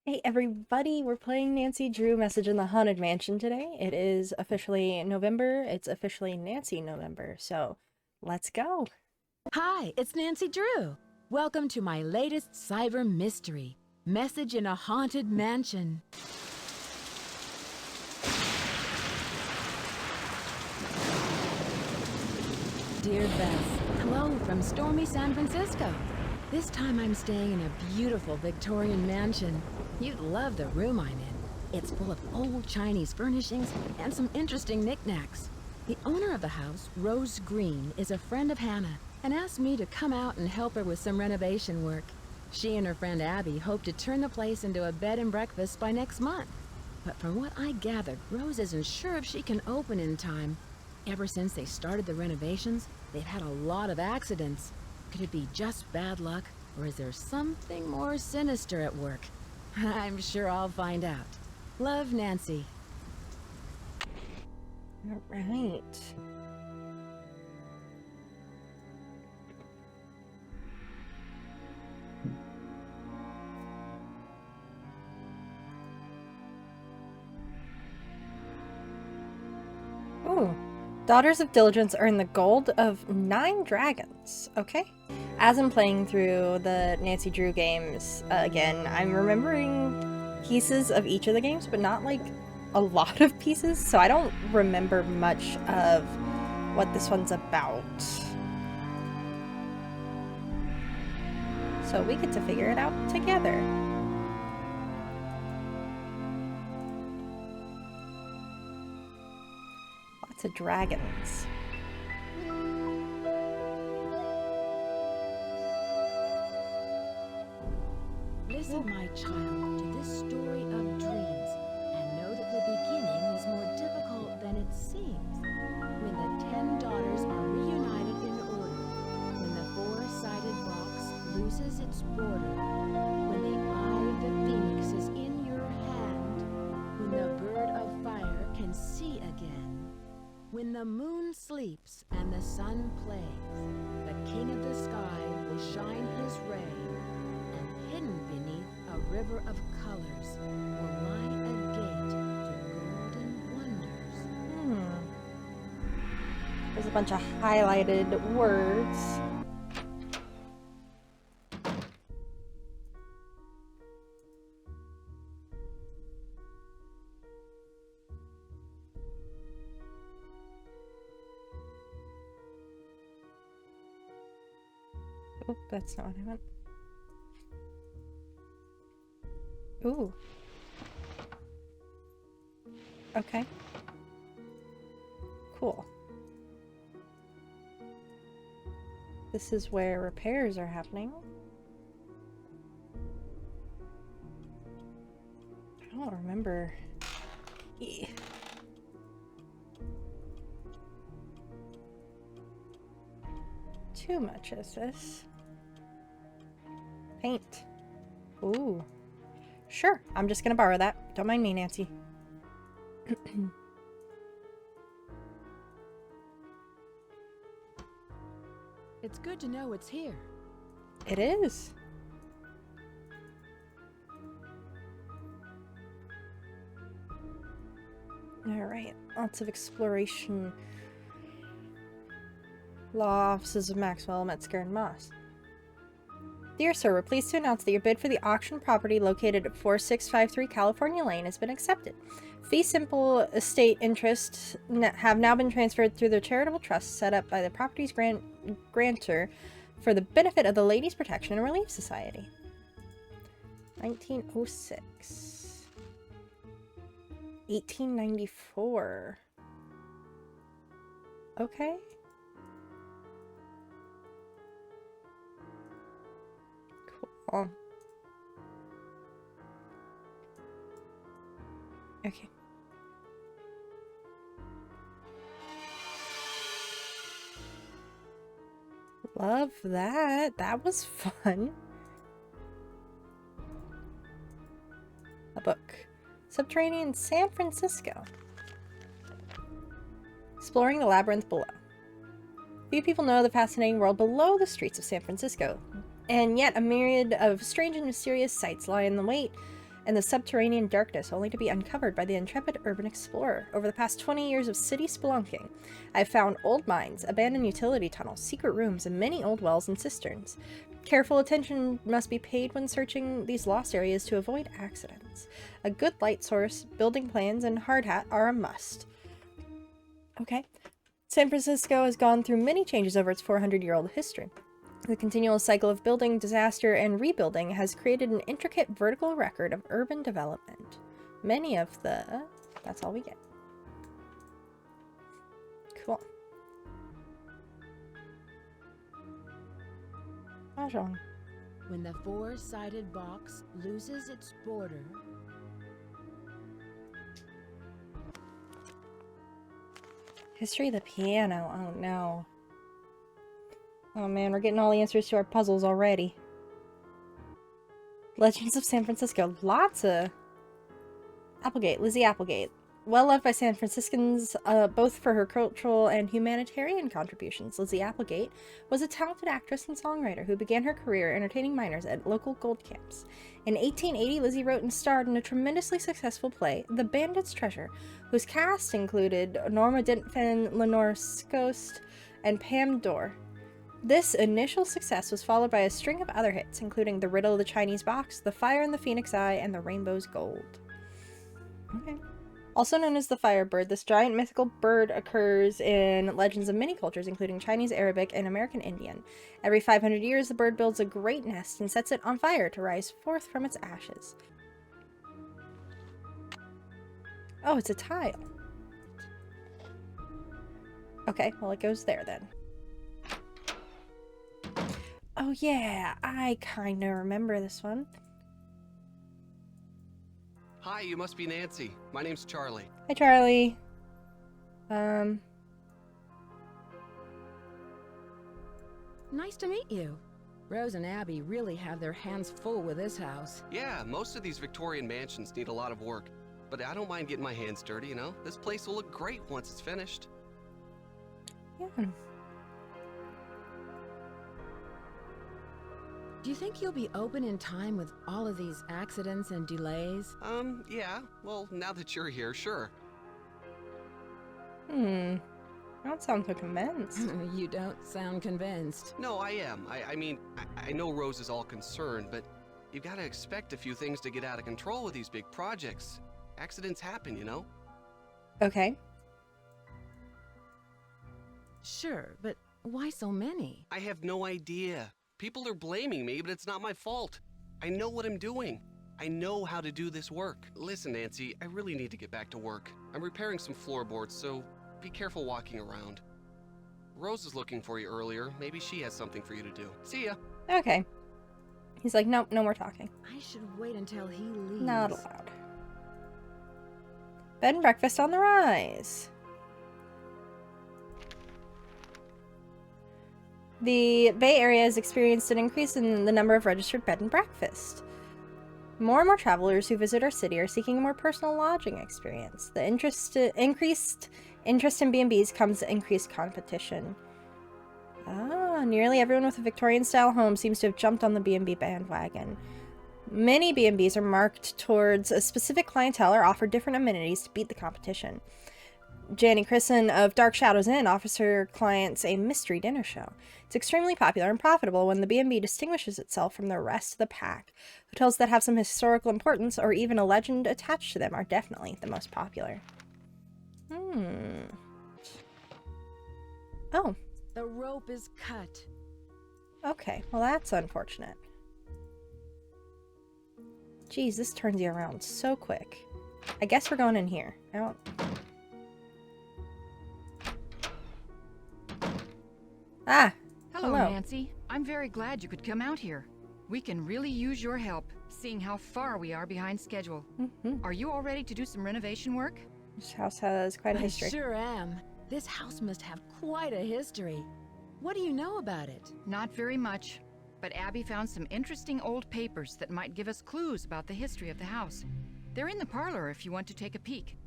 Hey everybody, we're playing Nancy Drew Message in the Haunted Mansion today. It is officially November. It's officially Nancy November, so let's go. Hi, it's Nancy Drew. Welcome to my latest cyber mystery, Message in a Haunted Mansion. Dear Bess, hello from stormy San Francisco. This time I'm staying in a beautiful Victorian mansion. You'd love the room I'm in. It's full of old Chinese furnishings and some interesting knickknacks. The owner of the house, Rose Green, is a friend of Hannah and asked me to come out and help her with some renovation work. She and her friend Abby hope to turn the place into a bed and breakfast by next month. But from what I gathered, Rose isn't sure if she can open in time. Ever since they started the renovations, they've had a lot of accidents. Could it be just bad luck, or is there something more sinister at work? I'm sure I'll find out. Love, Nancy. All right. Ooh. Daughters of Diligence earn the gold of 9 dragons. Okay. As I'm playing through the Nancy Drew games again, I'm remembering pieces of each of the games, but not like a lot of pieces, so I don't remember much of what this one's about. So we get to figure it out together. Lots of dragons. Listen, my child, to this story of dreams, and know that the beginning is more difficult than it seems. When the 10 daughters are reunited in order, when the 4-sided box loses its border, when the eye of the phoenix is in your hand, when the bird of fire can see again, when the moon sleeps and the sun plays, the king of the sky will shine his ray, and hidden beneath a river of colors will lie a gate to golden wonders. There's a bunch of highlighted words. Oh, that's not what I meant. Ooh. Okay. Cool. This is where repairs are happening. I don't remember. Too much is this? Paint. Ooh. Sure, I'm just gonna borrow that. Don't mind me, Nancy. It's good to know it's here. It is. Alright, lots of exploration. Law offices of Maxwell, Metzger, and Moss. Dear sir, we're pleased to announce that your bid for the auction property located at 4653 California Lane has been accepted. Fee simple estate interests have now been transferred through the charitable trust set up by the property's grantor for the benefit of the Ladies Protection and Relief Society. 1906. 1894. Okay. Cool. Okay. Love that. That was fun. A book. Subterranean San Francisco. Exploring the labyrinth below. Few people know the fascinating world below the streets of San Francisco, and yet a myriad of strange and mysterious sights lie in the wait in the subterranean darkness, only to be uncovered by the intrepid urban explorer. Over the past 20 years of city spelunking, I've found old mines, abandoned utility tunnels, secret rooms, and many old wells and cisterns. Careful attention must be paid when searching these lost areas to avoid accidents. A good light source, building plans, and hard hat are a must. Okay. San Francisco has gone through many changes over its 400-year-old history. The continual cycle of building, disaster, and rebuilding has created an intricate vertical record of urban development. Many of the... that's all we get. Cool. Mahjong. When the four-sided box loses its border... History of the piano. Oh no. Oh man, we're getting all the answers to our puzzles already. Legends of San Francisco. Lots of... Applegate. Lizzie Applegate. Well loved by San Franciscans, both for her cultural and humanitarian contributions. Lizzie Applegate was a talented actress and songwriter who began her career entertaining miners at local gold camps. In 1880, Lizzie wrote and starred in a tremendously successful play, The Bandit's Treasure, whose cast included Norma Dentfin, Lenore Scost, and Pam Dorr. This initial success was followed by a string of other hits, including The Riddle of the Chinese Box, The Fire in the Phoenix Eye, and The Rainbow's Gold. Okay. Also known as the Firebird, this giant mythical bird occurs in legends of many cultures, including Chinese, Arabic, and American Indian. Every 500 years, the bird builds a great nest and sets it on fire to rise forth from its ashes. Oh, it's a tile. Okay, well it goes there then. Oh yeah, I kinda remember this one. Hi, you must be Nancy. My name's Charlie. Hi, Charlie. Nice to meet you. Rose and Abby really have their hands full with this house. Yeah, most of these Victorian mansions need a lot of work. But I don't mind getting my hands dirty, you know? This place will look great once it's finished. Yeah. Do you think you'll be open in time with all of these accidents and delays? Yeah. Well, now that you're here, sure. I don't sound so convinced. You don't sound convinced. No, I am. I mean, I know Rose is all concerned, but you gotta expect a few things to get out of control with these big projects. Accidents happen, you know? Okay. Sure, but why so many? I have no idea. People are blaming me, but it's not my fault. I know what I'm doing. I know how to do this work. Listen, Nancy, I really need to get back to work. I'm repairing some floorboards, so be careful walking around. Rose was looking for you earlier. Maybe she has something for you to do. See ya. Okay. He's like, nope, no more talking. I should wait until he leaves. Not allowed. Bed and breakfast on the rise. The Bay Area has experienced an increase in the number of registered bed and breakfast. More and more travelers who visit our city are seeking a more personal lodging experience. The increased interest in B&Bs comes increased competition. Nearly everyone with a Victorian-style home seems to have jumped on the B&B bandwagon. Many B&Bs are marked towards a specific clientele or offer different amenities to beat the competition. Janie Christen of Dark Shadows Inn offers her clients a mystery dinner show. It's extremely popular and profitable when the B&B distinguishes itself from the rest of the pack. Hotels that have some historical importance or even a legend attached to them are definitely the most popular. Oh. The rope is cut. Okay, well that's unfortunate. Geez, this turns you around so quick. I guess we're going in here. I don't... Ah! Hello, Nancy. I'm very glad you could come out here. We can really use your help, seeing how far we are behind schedule. Are you all ready to do some renovation work? This house has quite a history. I sure am. This house must have quite a history. What do you know about it? Not very much, but Abby found some interesting old papers that might give us clues about the history of the house. They're in the parlor if you want to take a peek.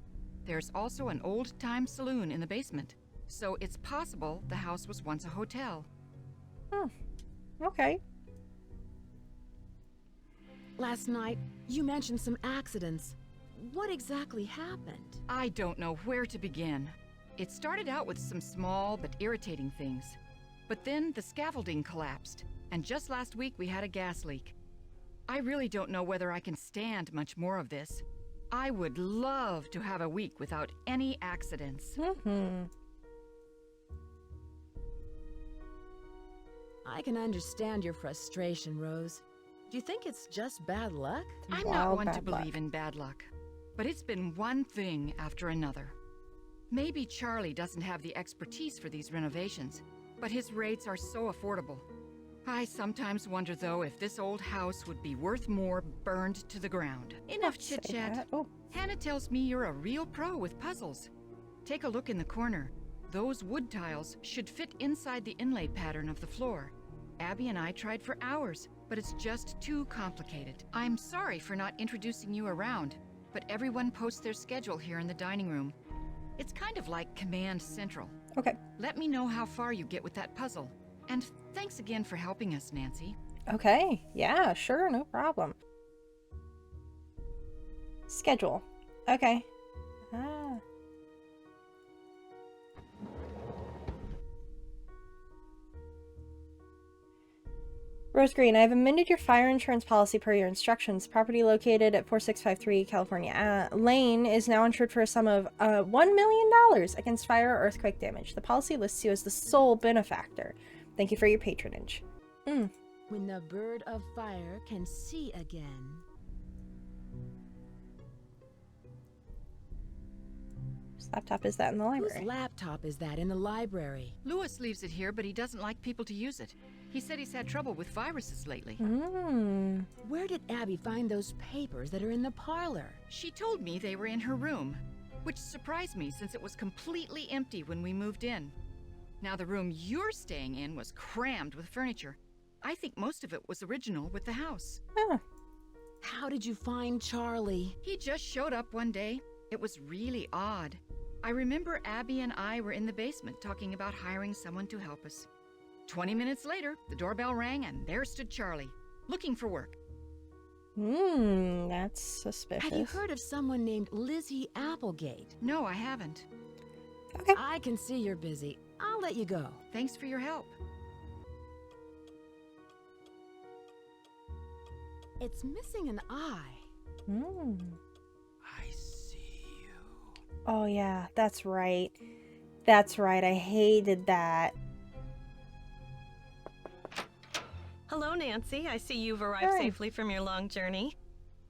There's also an old-time saloon in the basement, so it's possible the house was once a hotel. Okay. Last night, You mentioned some accidents. What exactly happened? I don't know where to begin. It started out with some small but irritating things. But then the scaffolding collapsed, and just last week we had a gas leak. I really don't know whether I can stand much more of this. I would love to have a week without any accidents. I can understand your frustration, Rose. Do you think it's just bad luck? I'm Wow, not one to bad luck. believe in bad luck, but it's been one thing after another. Maybe Charlie doesn't have the expertise for these renovations, but his rates are so affordable. I sometimes wonder, though, if this old house would be worth more burned to the ground. Enough Say chit-chat. that. Oh, Hannah tells me you're a real pro with puzzles. Take a look in the corner. Those wood tiles should fit inside the inlay pattern of the floor. Abby and I tried for hours, but it's just too complicated. I'm sorry for not introducing you around, but everyone posts their schedule here in the dining room. It's kind of like Command Central. okay. Let me know how far you get with that puzzle. And thanks again for helping us, Nancy. Okay. Yeah, sure. No problem. Schedule. Okay. Ah. Rose Green, I have amended your fire insurance policy per your instructions. Property located at 4653 California Lane is now insured for a sum of $1 million against fire or earthquake damage. The policy lists you as the sole benefactor. Thank you for your patronage. When the bird of fire can see again. Whose laptop is that in the Whose library? laptop is that in the library? Lewis leaves it here, but he doesn't like people to use it. He said he's had trouble with viruses lately. Where did Abby find those papers that are in the parlor? She told me they were in her room, which surprised me since it was completely empty when we moved in. Now the room you're staying in was crammed with furniture. I think most of it was original with the house. How did you find Charlie? He just showed up one day. It was really odd. I remember Abby and I were in the basement talking about hiring someone to help us. 20 minutes later, the doorbell rang and there stood Charlie, looking for work. That's suspicious. Have you heard of someone named Lizzie Applegate? No, I haven't. Okay. I can see you're busy. I'll let you go. Thanks for your help. It's missing an eye. I see you. Oh, yeah. That's right. That's right. I hated that. Hello, Nancy. I see you've arrived Hi. safely from your long journey.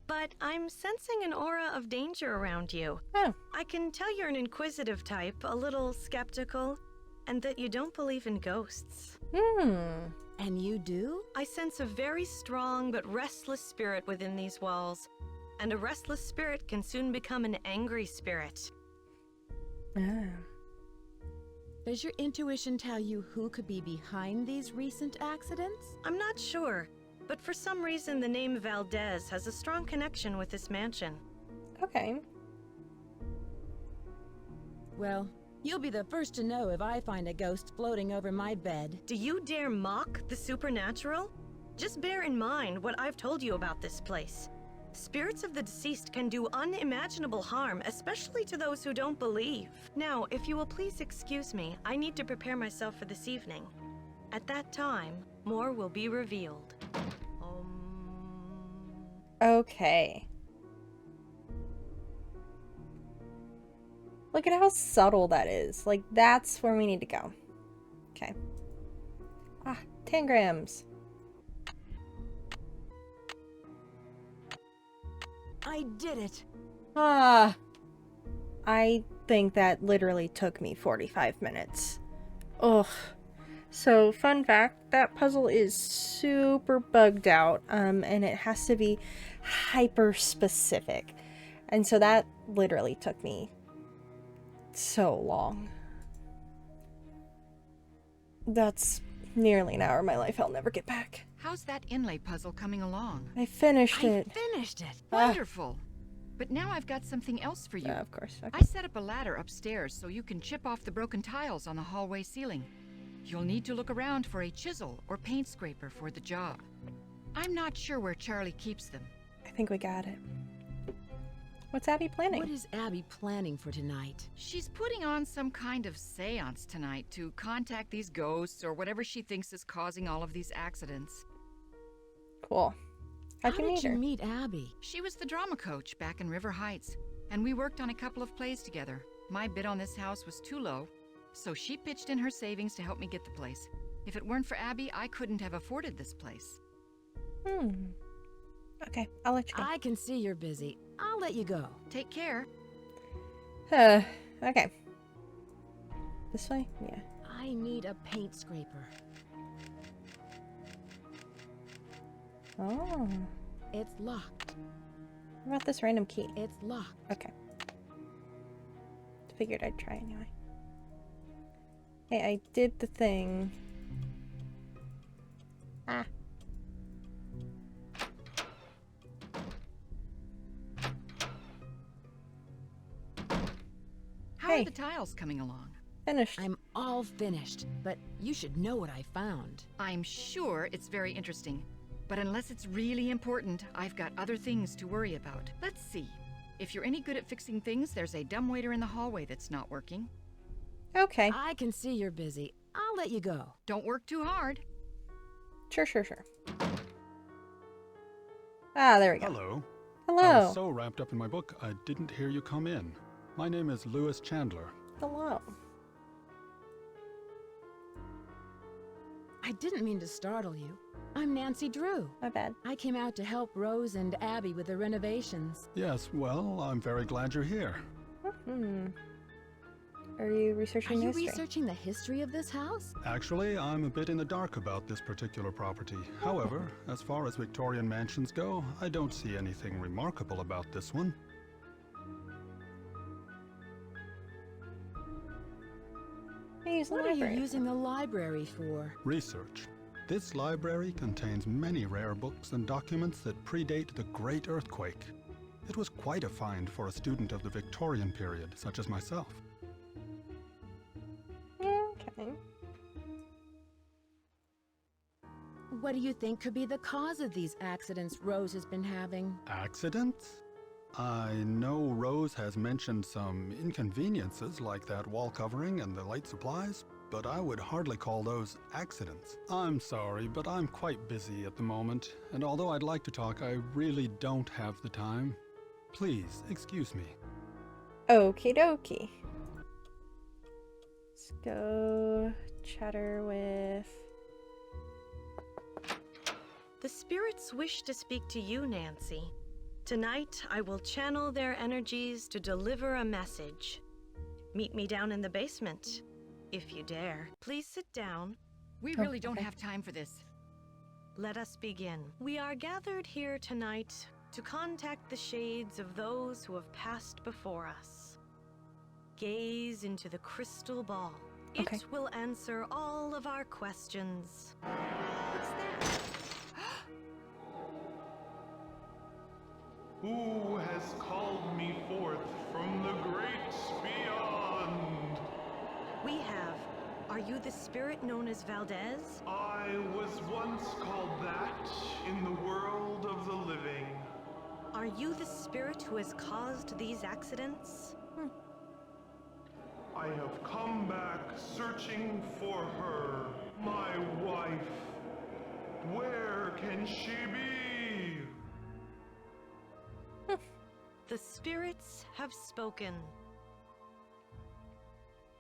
But I'm sensing an aura of danger around you. Oh. I can tell you're an inquisitive type, a little skeptical, and that you don't believe in ghosts. And you do? I sense a very strong but restless spirit within these walls. And a restless spirit can soon become an angry spirit. Does your intuition tell you who could be behind these recent accidents? I'm not sure, but for some reason the name Valdez has a strong connection with this mansion. Okay. Well, you'll be the first to know if I find a ghost floating over my bed. Do you dare mock the supernatural? Just bear in mind what I've told you about this place. Spirits of the deceased can do unimaginable harm, especially to those who don't believe. Now, if you will please excuse me, I need to prepare myself for this evening. At that time, more will be revealed. Okay. Look at how subtle that is. Like, that's where we need to go. Okay. 10 grams. I did it! I think that literally took me 45 minutes. Ugh. So, fun fact, that puzzle is super bugged out, and it has to be hyper specific. And so that literally took me so long. That's nearly an hour of my life I'll never get back. How's that inlay puzzle coming along? I finished I it. finished it! Wonderful. But now I've got something else for you. Of course. Okay. I set up a ladder upstairs so you can chip off the broken tiles on the hallway ceiling. You'll need to look around for a chisel or paint scraper for the job. I'm not sure where Charlie keeps them. I think we got it. What's Abby planning? What is Abby planning for tonight? She's putting on some kind of seance tonight to contact these ghosts or whatever she thinks is causing all of these accidents. Cool. How How'd you did meet you her? meet Abby? She was the drama coach back in River Heights, and we worked on a couple of plays together. My bid on this house was too low, so she pitched in her savings to help me get the place. If it weren't for Abby, I couldn't have afforded this place. Okay, I'll let you go. I can see you're busy. I'll let you go. Take care. Okay. This way? Yeah. I need a paint scraper. Oh. It's locked. What about this random key? It's locked. Okay. Figured I'd try anyway. Hey, I did the thing. Ah. How Hey. are the tiles coming along? Finished. I'm all finished, but you should know what I found. I'm sure it's very interesting, but unless it's really important, I've got other things to worry about. Let's see. If you're any good at fixing things, there's a dumbwaiter in the hallway that's not working. Okay. I can see you're busy. I'll let you go. Don't work too hard. Sure. Ah, there we go. Hello. I Hello. was so wrapped up in my book, I didn't hear you come in. My name is Lewis Chandler. Hello. I didn't mean to startle you. I'm Nancy Drew. My bad. I came out to help Rose and Abby with the renovations. Yes, well, I'm very glad you're here. Are you Are researching you history? researching the history of this house? Actually, I'm a bit in the dark about this particular property. However, as far as Victorian mansions go, I don't see anything remarkable about this one. I use the What are you library. using the library for? Research. This library contains many rare books and documents that predate the Great Earthquake. It was quite a find for a student of the Victorian period, such as myself. Okay. What do you think could be the cause of these accidents Rose has been having? Accidents? I know Rose has mentioned some inconveniences like that wall covering and the light supplies, but I would hardly call those accidents. I'm sorry, but I'm quite busy at the moment, and although I'd like to talk, I really don't have the time. Please, excuse me. Okie dokie. Let's go chatter with... The spirits wish to speak to you, Nancy. Tonight, I will channel their energies to deliver a message. Meet me down in the basement, if you dare. Please sit down. We really don't okay. have time for this. Let us begin. We are gathered here tonight to contact the shades of those who have passed before us. Gaze into the crystal ball. Okay. It will answer all of our questions. What's that? Who has called me forth from the great beyond? We have. Are you the spirit known as Valdez? I was once called that in the world of the living. Are you the spirit who has caused these accidents? I have come back searching for her, my wife. Where can she be? The spirits have spoken.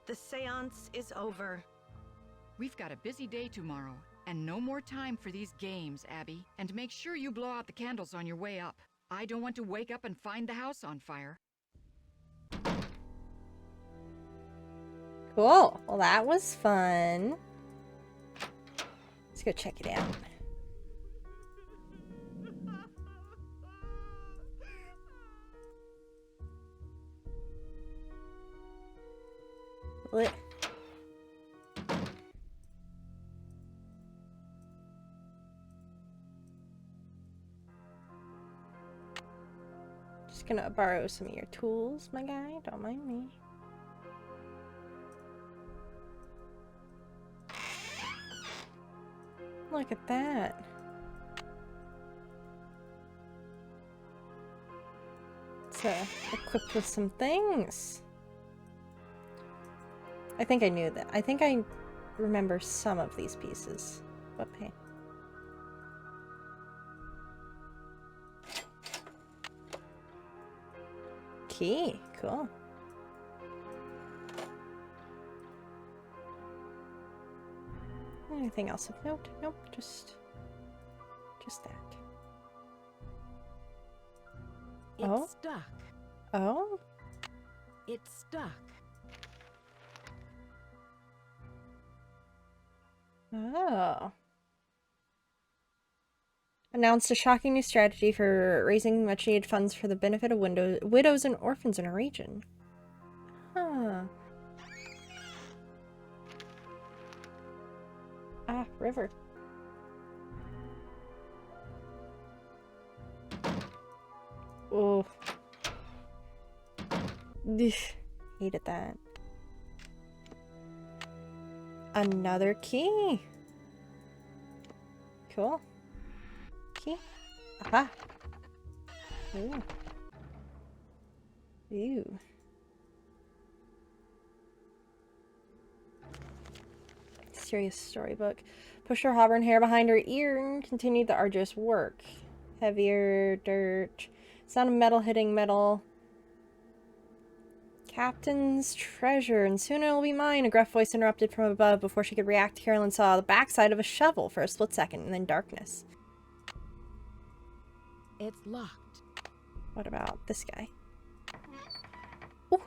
The seance is over. We've got a busy day tomorrow, and no more time for these games, Abby. And make sure you blow out the candles on your way up. I don't want to wake up and find the house on fire. Cool. Well, that was fun. Let's go check it out. Lit. Just gonna borrow some of your tools, my guy. Don't mind me. Look at that. equipped with some things. I think I knew that. I think I remember some of these pieces. But hey. Key. Cool. Anything else of note? Nope, just that. It's stuck. Oh? It's stuck. Oh. Announced a shocking new strategy for raising much-needed funds for the benefit of widows and orphans in our region. Huh. Ah, river. Oh. Hated that. Another key. Cool. Key. Aha. Ooh. Ew. Serious storybook. Pushed her auburn hair behind her ear and continued the arduous work. Heavier dirt. Sound of metal hitting metal. Captain's treasure, and soon it'll be mine, a gruff voice interrupted from above. Before she could react, Carolyn saw the backside of a shovel for a split second, and then darkness. It's locked. What about this guy? Ooh.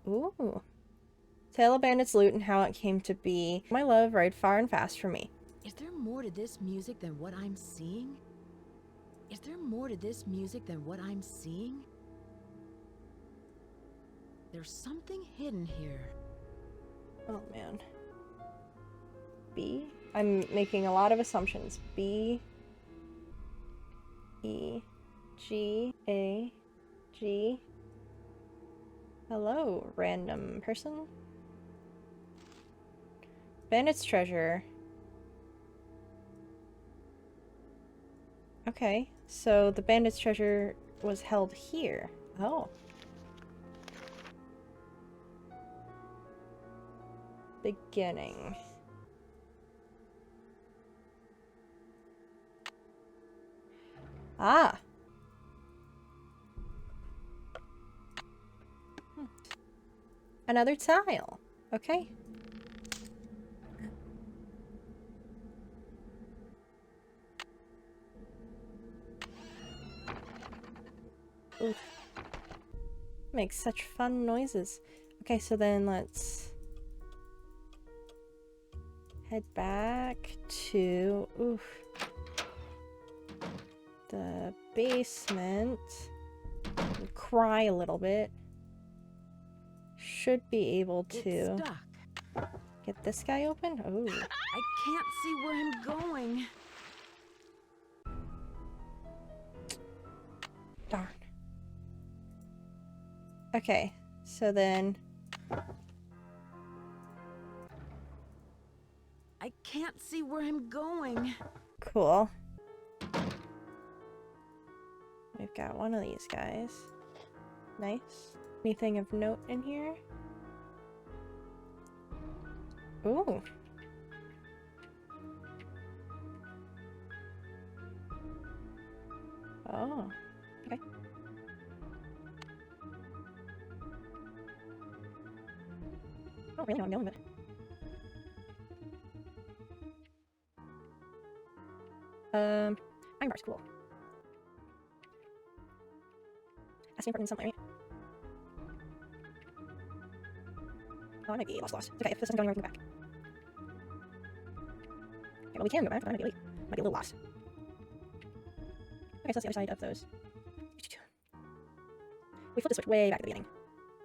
Ooh. Tale of bandits' loot and how it came to be. My love, ride far and fast for me. Is there more to this music than what I'm seeing? Is there more to this music than what I'm seeing? There's something hidden here. Oh, man. B? I'm making a lot of assumptions. B. E. G. A. G. Hello, random person. Bandit's treasure. Okay, so the bandit's treasure was held here. Oh. Beginning. Ah. Another tile. Okay. Oof. Makes such fun noises. Okay, so then let's head back to the basement and cry a little bit. Should be able to It's stuck. get this guy open. Oh, I can't see where I'm going. darn. Okay, so then I can't see where I'm going. cool. We've got one of these guys. Nice. Anything of note in here? Ooh. Oh. Okay. I don't really know what I'm dealing with. Iron bar's cool. Asking for in some area. Oh, I might be lost. It's okay if this isn't going anywhere, we can go back. Okay, well, we can go back, but I might be late. Might be a little lost. Okay, so that's the other side of those. We flipped the switch way back at the beginning.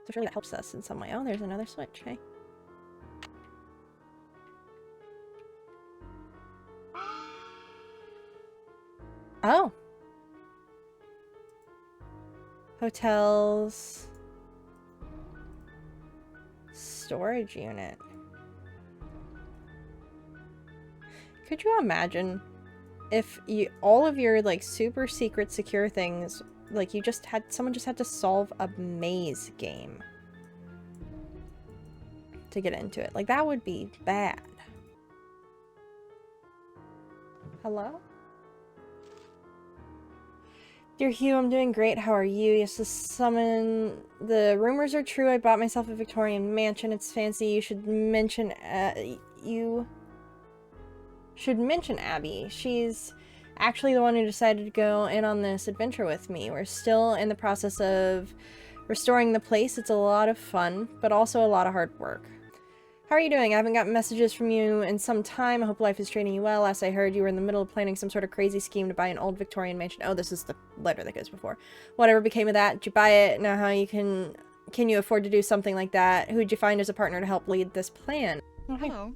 So surely that helps us in some way. Oh, there's another switch, hey? Oh! Hotels. Storage unit. Could you imagine if all of your like super secret secure things like someone just had to solve a maze game to get into it. Like, that would be bad. Hello? Dear Hugh, I'm doing great. How are you? Yes, the rumors are true. I bought myself a Victorian mansion. It's fancy. You should mention Abby. She's actually the one who decided to go in on this adventure with me. We're still in the process of restoring the place. It's a lot of fun, but also a lot of hard work. How are you doing? I haven't gotten messages from you in some time. I hope life is treating you well. Last I heard, you were in the middle of planning some sort of crazy scheme to buy an old Victorian mansion. Oh, this is the letter that goes before. Whatever became of that? Did you buy it? Now how can you afford to do something like that? Who did you find as a partner to help lead this plan? Oh, hi. Hello.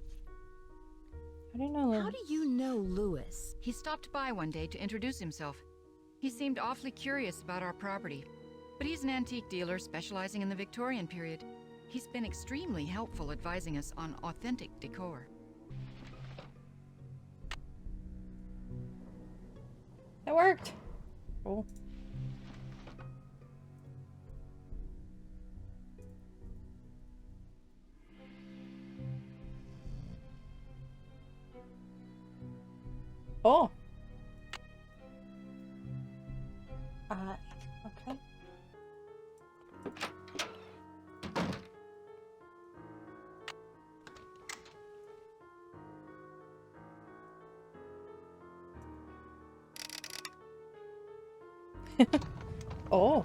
I didn't know. How do you know Lewis? He stopped by one day to introduce himself. He seemed awfully curious about our property, but he's an antique dealer specializing in the Victorian period. He's been extremely helpful advising us on authentic decor. It worked. Cool. Oh. Okay. Oh.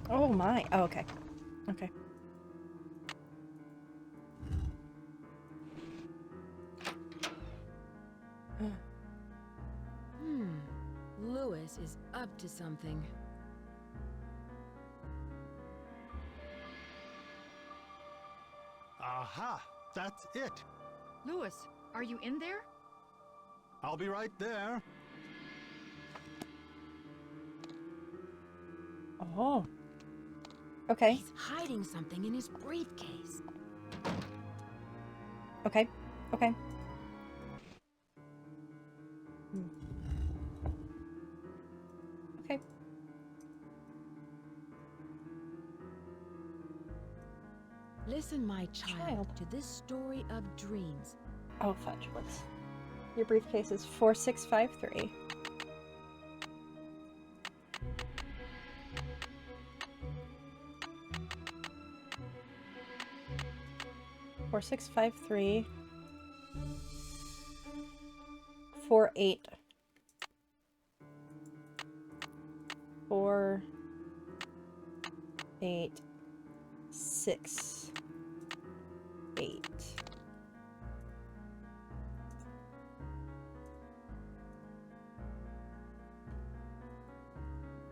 Oh my. Oh, okay. Okay. Lewis is up to something. Aha! That's it! Lewis, are you in there? I'll be right there. Oh. Okay. He's hiding something in his briefcase. Okay. Okay. Okay. Listen, my child, to this story of dreams. Oh, fudge. What's... Your briefcase is 4653. Four, 653. 48. 4, 8, 6, 8.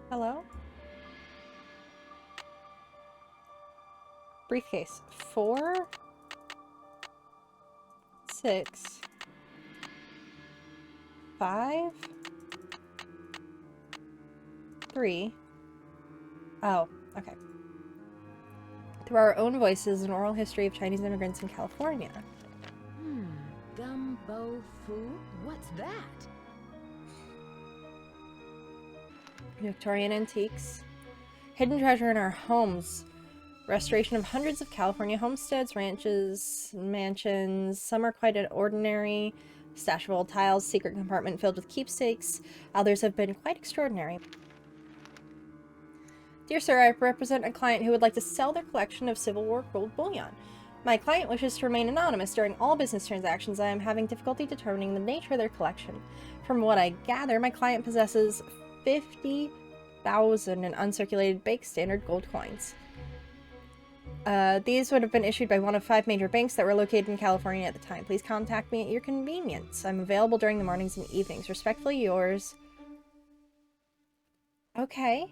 Hello? Briefcase. 4, 6, 5, 3. Oh, okay. Through our own voices, an oral history of Chinese immigrants in California. Gumbo Fu? What's that? Victorian antiques. Hidden treasure in our homes. Restoration of hundreds of California homesteads, ranches, mansions. Some are quite ordinary. Stash of old tiles, secret compartment filled with keepsakes. Others have been quite extraordinary. Dear sir, I represent a client who would like to sell their collection of Civil War gold bullion. My client wishes to remain anonymous during all business transactions. I am having difficulty determining the nature of their collection. From what I gather, my client possesses 50,000 in uncirculated bank standard gold coins. These would have been issued by one of 5 major banks that were located in California at the time. Please contact me at your convenience. I'm available during the mornings and evenings. Respectfully yours. Okay.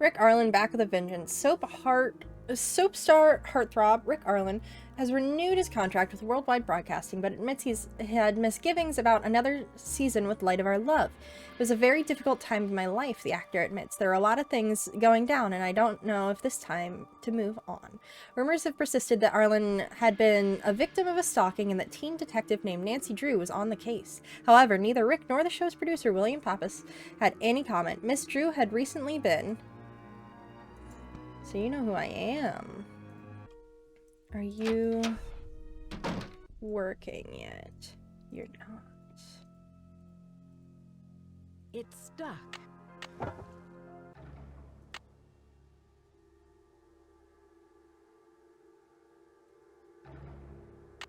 Rick Arlen back with a vengeance. Soap Heart Soap star heartthrob Rick Arlen has renewed his contract with Worldwide Broadcasting, but admits he's had misgivings about another season with Light of Our Love. It was a very difficult time of my life, the actor admits. There are a lot of things going down, and I don't know if this time to move on. Rumors have persisted that Arlen had been a victim of a stalking and that teen detective named Nancy Drew was on the case. However, neither Rick nor the show's producer, William Pappas, had any comment. Miss Drew had recently been... So you know who I am. Are you working yet? You're not. It's stuck.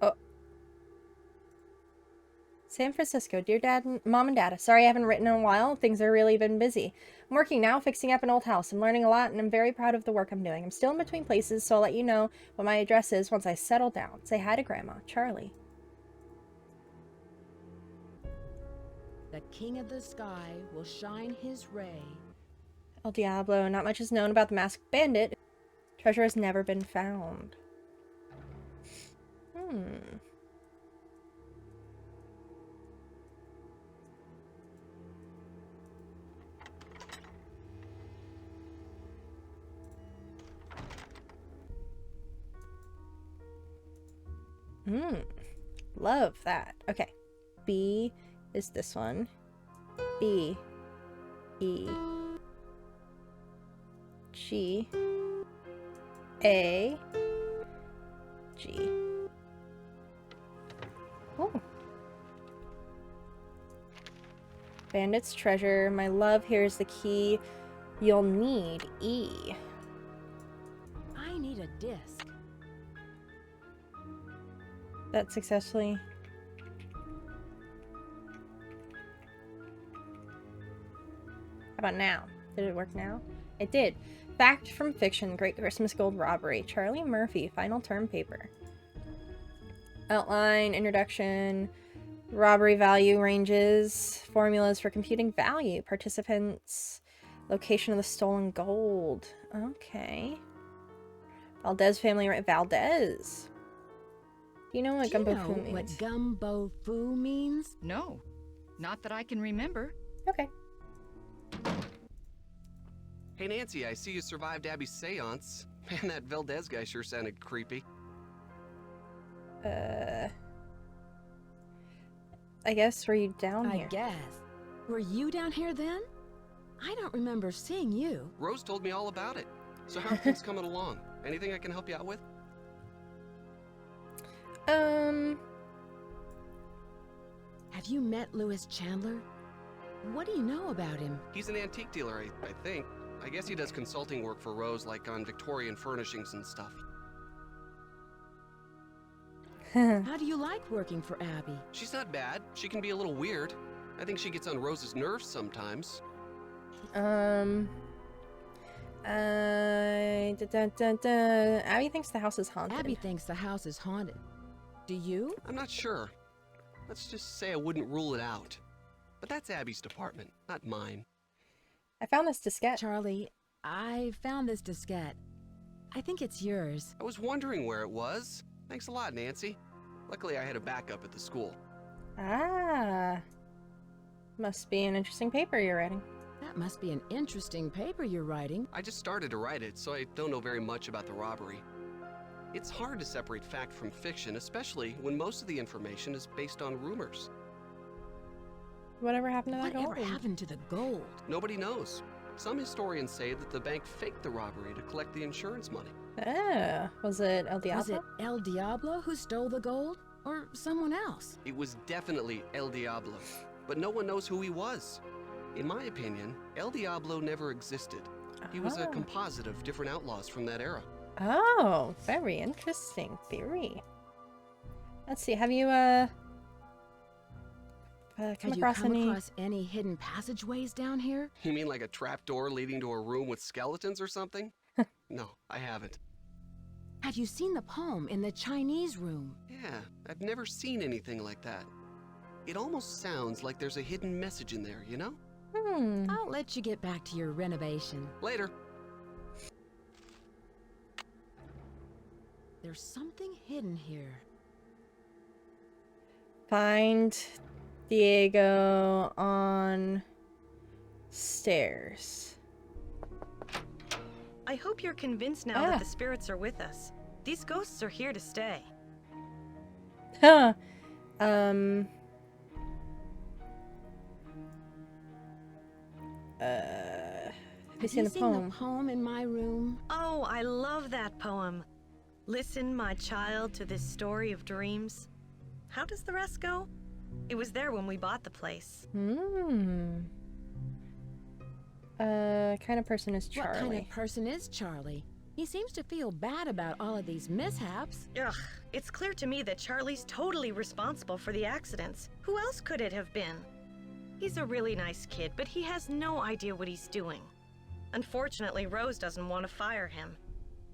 Oh. San Francisco. Dear Dad, Mom and Dad, sorry I haven't written in a while. Things have really been busy. I'm working now, fixing up an old house. I'm learning a lot, and I'm very proud of the work I'm doing. I'm still in between places, so I'll let you know what my address is once I settle down. Say hi to Grandma, Charlie. The king of the sky will shine his ray. El Diablo. Not much is known about the masked bandit. Treasure has never been found. Love that. Okay. B is this one. B. E. G. A. G. Oh. Bandit's treasure. My love, here's the key you'll need. E. I need a disc. That successfully. How about now? Did it work now? It did. Fact from fiction. Great Christmas Gold Robbery. Charlie Murphy. Final term paper. Outline. Introduction. Robbery value ranges. Formulas for computing value. Participants. Location of the stolen gold. Okay. Valdez family. Right. Valdez. Do you know what gumbo foo means? What gumbo foo means? No, not that I can remember. Okay. Hey Nancy, I see you survived Abby's seance. Man, that Valdez guy sure sounded creepy. I guess, were you down here? I guess. Were you down here then? I don't remember seeing you. Rose told me all about it. So how are things coming along? Anything I can help you out with? Have you met Louis Chandler? What do you know about him? He's an antique dealer, I think. I guess he does consulting work for Rose, like on Victorian furnishings and stuff. How do you like working for Abby? She's not bad. She can be a little weird. I think she gets on Rose's nerves sometimes. Abby thinks the house is haunted. Abby thinks the house is haunted. Do you? I'm not sure. Let's just say I wouldn't rule it out. But that's Abby's department, not mine. I found this diskette. Charlie, I found this diskette. I think it's yours. I was wondering where it was. Thanks a lot, Nancy. Luckily, I had a backup at the school. Ah. Must be an interesting paper you're writing. That must be an interesting paper you're writing. I just started to write it, so I don't know very much about the robbery. It's hard to separate fact from fiction, especially when most of the information is based on rumors. Whatever happened to that gold? Whatever happened to the gold? Nobody knows. Some historians say that the bank faked the robbery to collect the insurance money. Oh, was it El Diablo? Was it El Diablo who stole the gold? Or someone else? It was definitely El Diablo, but no one knows who he was. In my opinion, El Diablo never existed. He was a composite of different outlaws from that era. Oh, very interesting theory. Let's see, have you, come across any hidden passageways down here? You mean like a trapdoor leading to a room with skeletons or something? No, I haven't. Have you seen the poem in the Chinese room? Yeah, I've never seen anything like that. It almost sounds like there's a hidden message in there, you know? I'll let you get back to your renovation. Later. There's something hidden here. Find Diego on stairs. I hope you're convinced now that the spirits are with us. These ghosts are here to stay. Huh. Have you seen the poem? The poem in my room? Oh, I love that poem. Listen, my child, to this story of dreams. How does the rest go? It was there when we bought the place. Kind of person is Charlie? What kind of person is Charlie? He seems to feel bad about all of these mishaps. Ugh, it's clear to me that Charlie's totally responsible for the accidents. Who else could it have been? He's a really nice kid, but he has no idea what he's doing. Unfortunately, Rose doesn't want to fire him.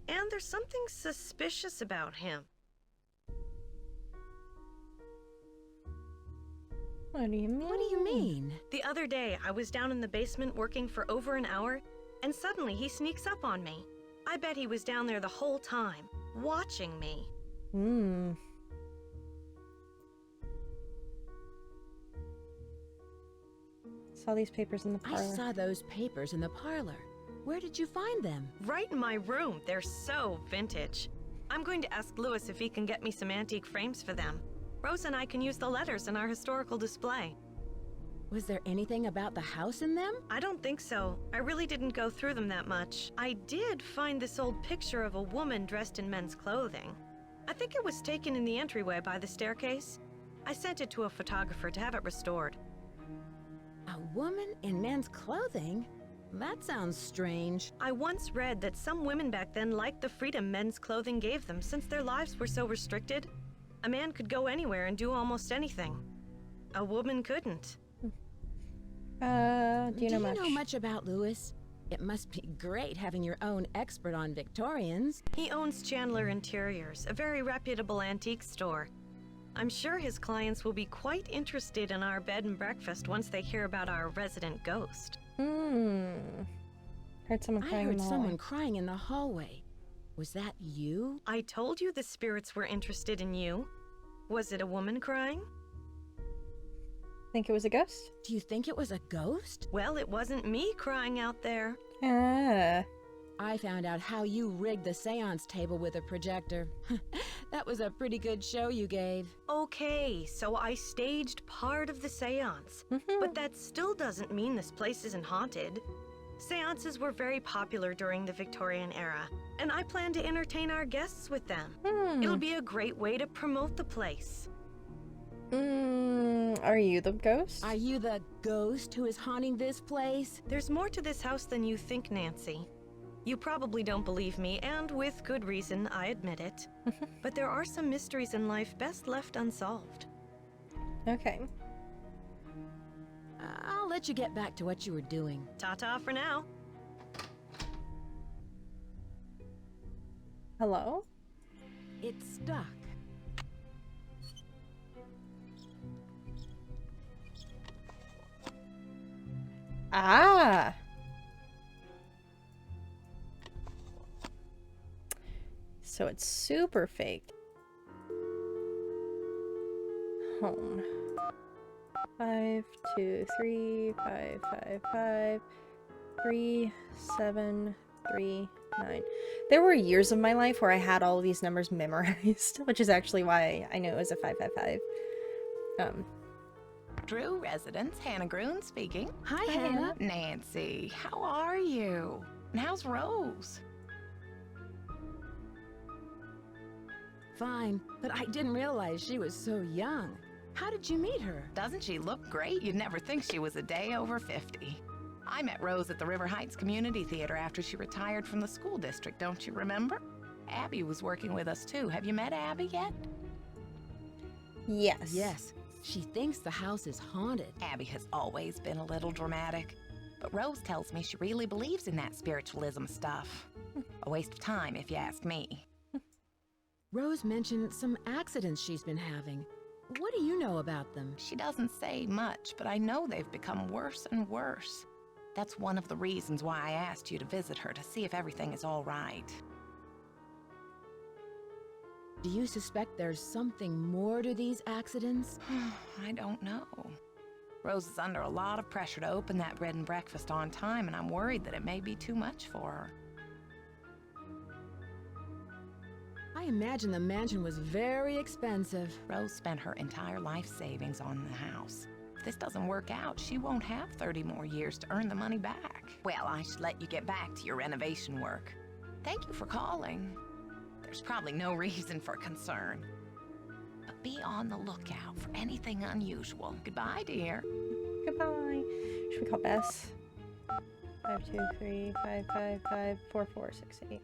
And there's something suspicious about him. What do you mean? What do you mean? The other day, I was down in the basement working for over an hour, and suddenly he sneaks up on me. I bet he was down there the whole time, watching me. Saw these papers in the parlor. I saw those papers in the parlor. Where did you find them? Right in my room. They're so vintage. I'm going to ask Lewis if he can get me some antique frames for them. Rose and I can use the letters in our historical display. Was there anything about the house in them? I don't think so. I really didn't go through them that much. I did find this old picture of a woman dressed in men's clothing. I think it was taken in the entryway by the staircase. I sent it to a photographer to have it restored. A woman in men's clothing? That sounds strange. I once read that some women back then liked the freedom men's clothing gave them since their lives were so restricted. A man could go anywhere and do almost anything. A woman couldn't. Do you know much about Lewis? It must be great having your own expert on Victorians. He owns Chandler Interiors, a very reputable antique store. I'm sure his clients will be quite interested in our bed and breakfast once they hear about our resident ghost. Heard someone crying in the hallway. someone crying in the hallway. Was that you? I told you the spirits were interested in you. Was it a woman crying? Think it was a ghost? Do you think it was a ghost? Well, it wasn't me crying out there. I found out how you rigged the seance table with a projector. That was a pretty good show you gave. Okay, so I staged part of the seance. But that still doesn't mean this place isn't haunted. Seances were very popular during the Victorian era, and I plan to entertain our guests with them. It'll be a great way to promote the place. Are you the ghost? Are you the ghost who is haunting this place? There's more to this house than you think, Nancy. You probably don't believe me, and with good reason, I admit it. But there are some mysteries in life best left unsolved. Okay. I'll let you get back to what you were doing. Ta-ta for now. Hello? It's stuck. Ah! So it's super fake. Home. 5, 2, 3, 5, 5, 5, 3, 7, 3, 9. There were years of my life where I had all of these numbers memorized, which is actually why I knew it was a 555. Drew residence, Hannah Groon speaking. Hi, Hannah. Nancy, how are you? And how's Rose? Fine, but I didn't realize she was so young. How did you meet her? Doesn't she look great? You'd never think she was a day over 50. I met Rose at the River Heights Community Theater after she retired from the school district, don't you remember? Abby was working with us too. Have you met Abby yet? Yes. Yes. She thinks the house is haunted. Abby has always been a little dramatic, but Rose tells me she really believes in that spiritualism stuff. A waste of time, if you ask me. Rose mentioned some accidents she's been having. What do you know about them? She doesn't say much, but I know they've become worse and worse. That's one of the reasons why I asked you to visit her, to see if everything is all right. Do you suspect there's something more to these accidents? I don't know. Rose is under a lot of pressure to open that bread and breakfast on time, and I'm worried that it may be too much for her. I imagine the mansion was very expensive. Rose spent her entire life savings on the house. If this doesn't work out, she won't have 30 more years to earn the money back. Well, I should let you get back to your renovation work. Thank you for calling. There's probably no reason for concern. But be on the lookout for anything unusual. Goodbye, dear. Goodbye. Should we call Bess? 523 555 4468.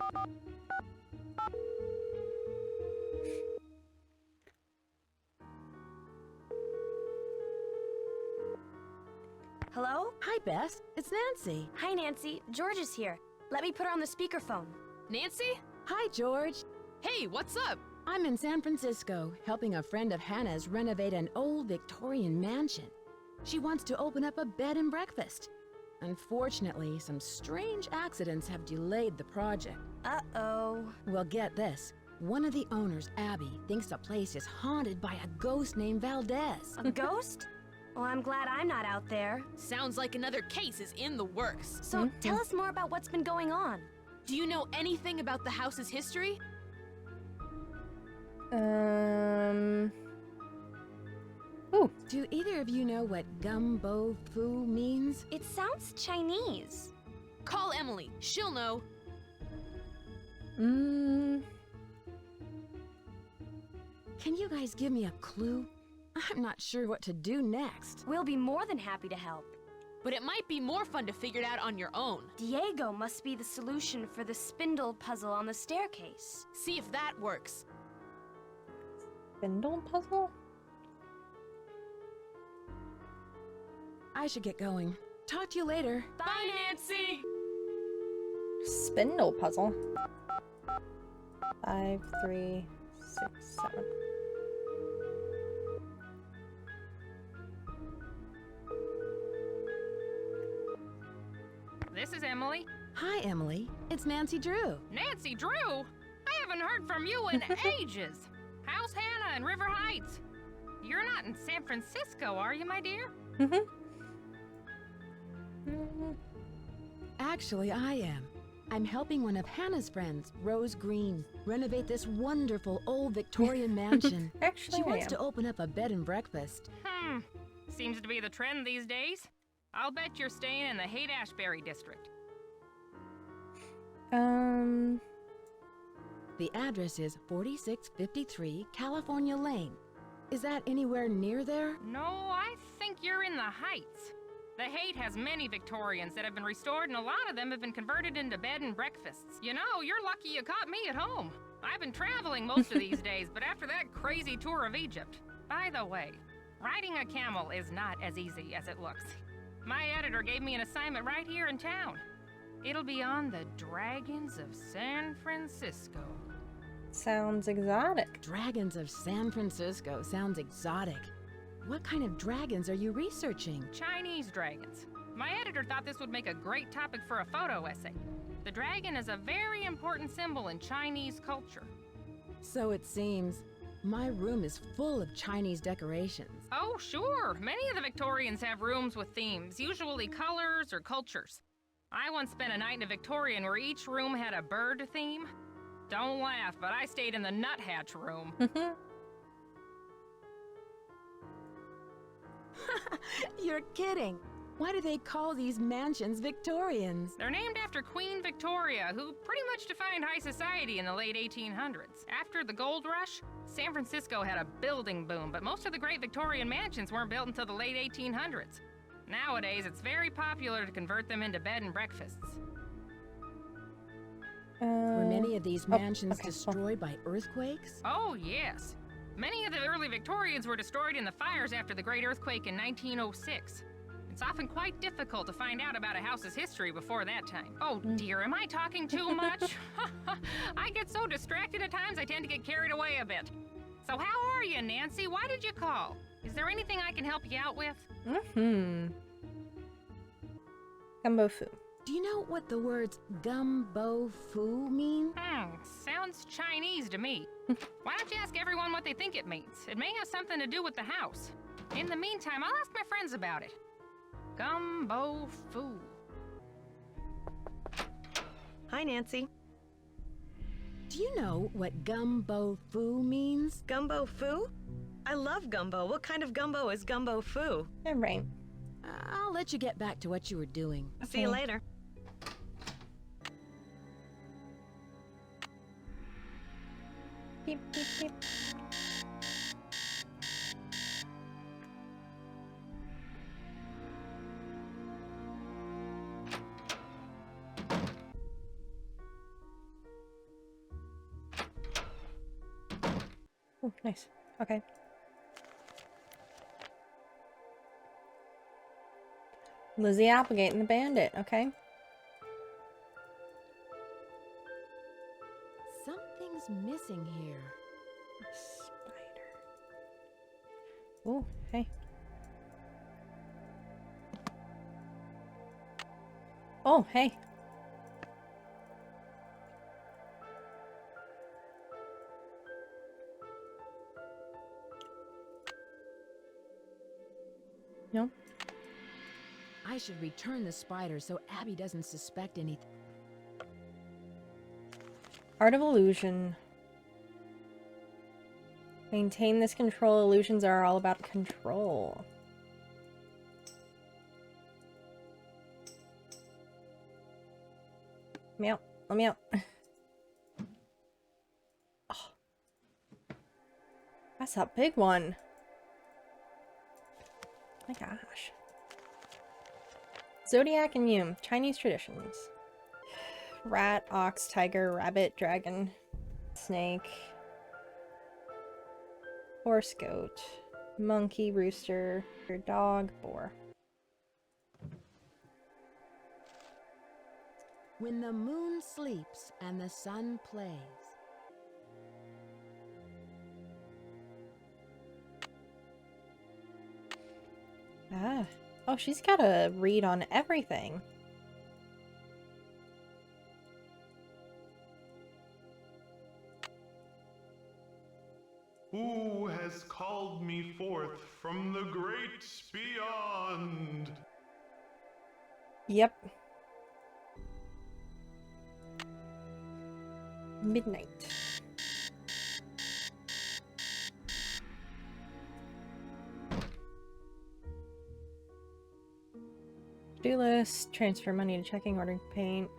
Hello? Hi, Bess. It's Nancy. Hi, Nancy. George is here. Let me put her on the speakerphone. Nancy? Hi, George. Hey, what's up? I'm in San Francisco, helping a friend of Hannah's renovate an old Victorian mansion. She wants to open up a bed and breakfast. Unfortunately, some strange accidents have delayed the project. Uh-oh. Well, get this. One of the owners, Abby, thinks the place is haunted by a ghost named Valdez. A ghost? Well, I'm glad I'm not out there. Sounds like another case is in the works. So tell us more about what's been going on. Do you know anything about the house's history? Ooh. Do either of you know what gumbo foo means? It sounds Chinese. Call Emily. She'll know. Can you guys give me a clue? I'm not sure what to do next. We'll be more than happy to help. But it might be more fun to figure it out on your own. Diego must be the solution for the spindle puzzle on the staircase. See if that works. Spindle puzzle? I should get going. Talk to you later. Bye, Nancy! Spindle puzzle. 5, 3, 6, 7. This is Emily. Hi, Emily. It's Nancy Drew. Nancy Drew? I haven't heard from you in ages. How's Hannah in River Heights? You're not in San Francisco, are you, my dear? Actually, I am. I'm helping one of Hannah's friends, Rose Green, renovate this wonderful old Victorian mansion. Actually, She I wants am. to open up a bed and breakfast. Seems to be the trend these days. I'll bet you're staying in the Haight-Ashbury district. The address is 4653 California Lane. Is that anywhere near there? No, I think you're in the Heights. The Haight has many Victorians that have been restored, and a lot of them have been converted into bed and breakfasts. You know, you're lucky you caught me at home. I've been traveling most of these days, but after that crazy tour of Egypt. By the way, riding a camel is not as easy as it looks. My editor gave me an assignment right here in town. It'll be on the Dragons of San Francisco. Sounds exotic. Dragons of San Francisco sounds exotic. What kind of dragons are you researching? Chinese dragons. My editor thought this would make a great topic for a photo essay. The dragon is a very important symbol in Chinese culture. So it seems. My room is full of Chinese decorations. Oh, sure. Many of the Victorians have rooms with themes, usually colors or cultures. I once spent a night in a Victorian where each room had a bird theme. Don't laugh, but I stayed in the nuthatch room. You're kidding. Why do they call these mansions Victorians? They're named after Queen Victoria, who pretty much defined high society in the late 1800s. After the gold rush, San Francisco had a building boom, but most of the great Victorian mansions weren't built until the late 1800s. Nowadays, it's very popular to convert them into bed and breakfasts. Were many of these mansions destroyed by earthquakes? Oh, yes. Many of the early Victorians were destroyed in the fires after the Great Earthquake in 1906. It's often quite difficult to find out about a house's history before that time. Oh dear, am I talking too much? I get so distracted at times I tend to get carried away a bit. So how are you, Nancy? Why did you call? Is there anything I can help you out with? Gumbo foo. Do you know what the words gumbo foo mean? Sounds Chinese to me. Why don't you ask everyone what they think it means? It may have something to do with the house. In the meantime, I'll ask my friends about it. Gumbo foo. Hi, Nancy. Do you know what gumbo foo means? Gumbo foo? I love gumbo. What kind of gumbo is gumbo foo? All right. I'll let you get back to what you were doing. See you later. Beep, beep, beep. Oh, nice. Okay. Lizzie Applegate and the Bandit. Okay. Something's missing here. Spider. Oh, hey. Oh, hey. No. I should return the spider so Abby doesn't suspect anything. Art of Illusion. Maintain this control. Illusions are all about control. Let me out. Let me out. Oh. That's a big one. My gosh. Zodiac and Yum. Chinese traditions. Rat, ox, tiger, rabbit, dragon, snake, horse, goat, monkey, rooster, dog, boar. When the moon sleeps and the sun plays. Ah. Oh, she's got a read on everything. Who has called me forth from the great beyond? Yep. Midnight. To-do list. Transfer money to checking, ordering paint.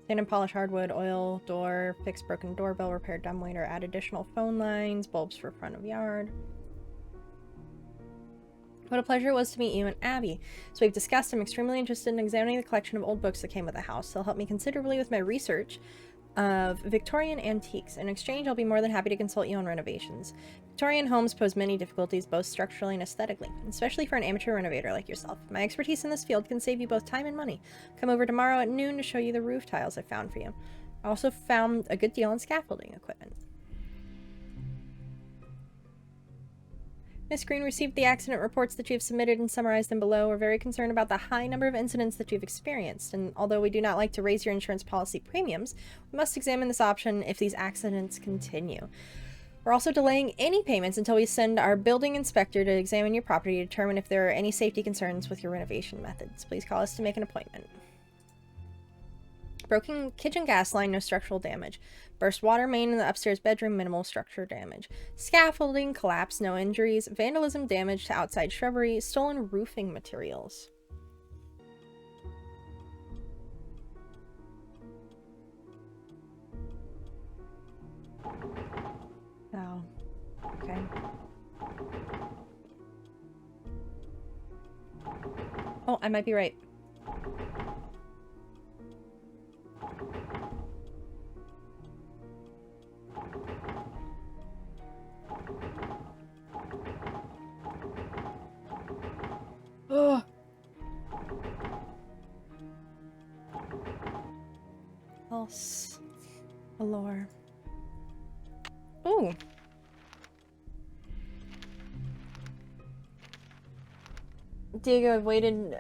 Sand and polish hardwood, oil, door, fix broken doorbell, repair dumbwaiter, add additional phone lines, bulbs for front of yard. What a pleasure it was to meet you and Abby. As we've discussed, I'm extremely interested in examining the collection of old books that came with the house. They'll help me considerably with my research of Victorian antiques. In exchange, I'll be more than happy to consult you on renovations. Victorian homes pose many difficulties, both structurally and aesthetically, especially for an amateur renovator like yourself. My expertise in this field can save you both time and money. Come over tomorrow at noon to show you the roof tiles I found for you. I also found a good deal on scaffolding equipment. Miss Green received the accident reports that you have submitted and summarized them below. We're very concerned about the high number of incidents that you've experienced, and although we do not like to raise your insurance policy premiums, we must examine this option if these accidents continue. We're also delaying any payments until we send our building inspector to examine your property to determine if there are any safety concerns with your renovation methods. Please call us to make an appointment. Broken kitchen gas line, no structural damage. Burst water main in the upstairs bedroom, minimal structure damage. Scaffolding, collapse, no injuries. Vandalism, damage to outside shrubbery. Stolen roofing materials. Oh. Okay. Oh, I might be right. Oh. Else. Allure. Ooh. Diego, I've waited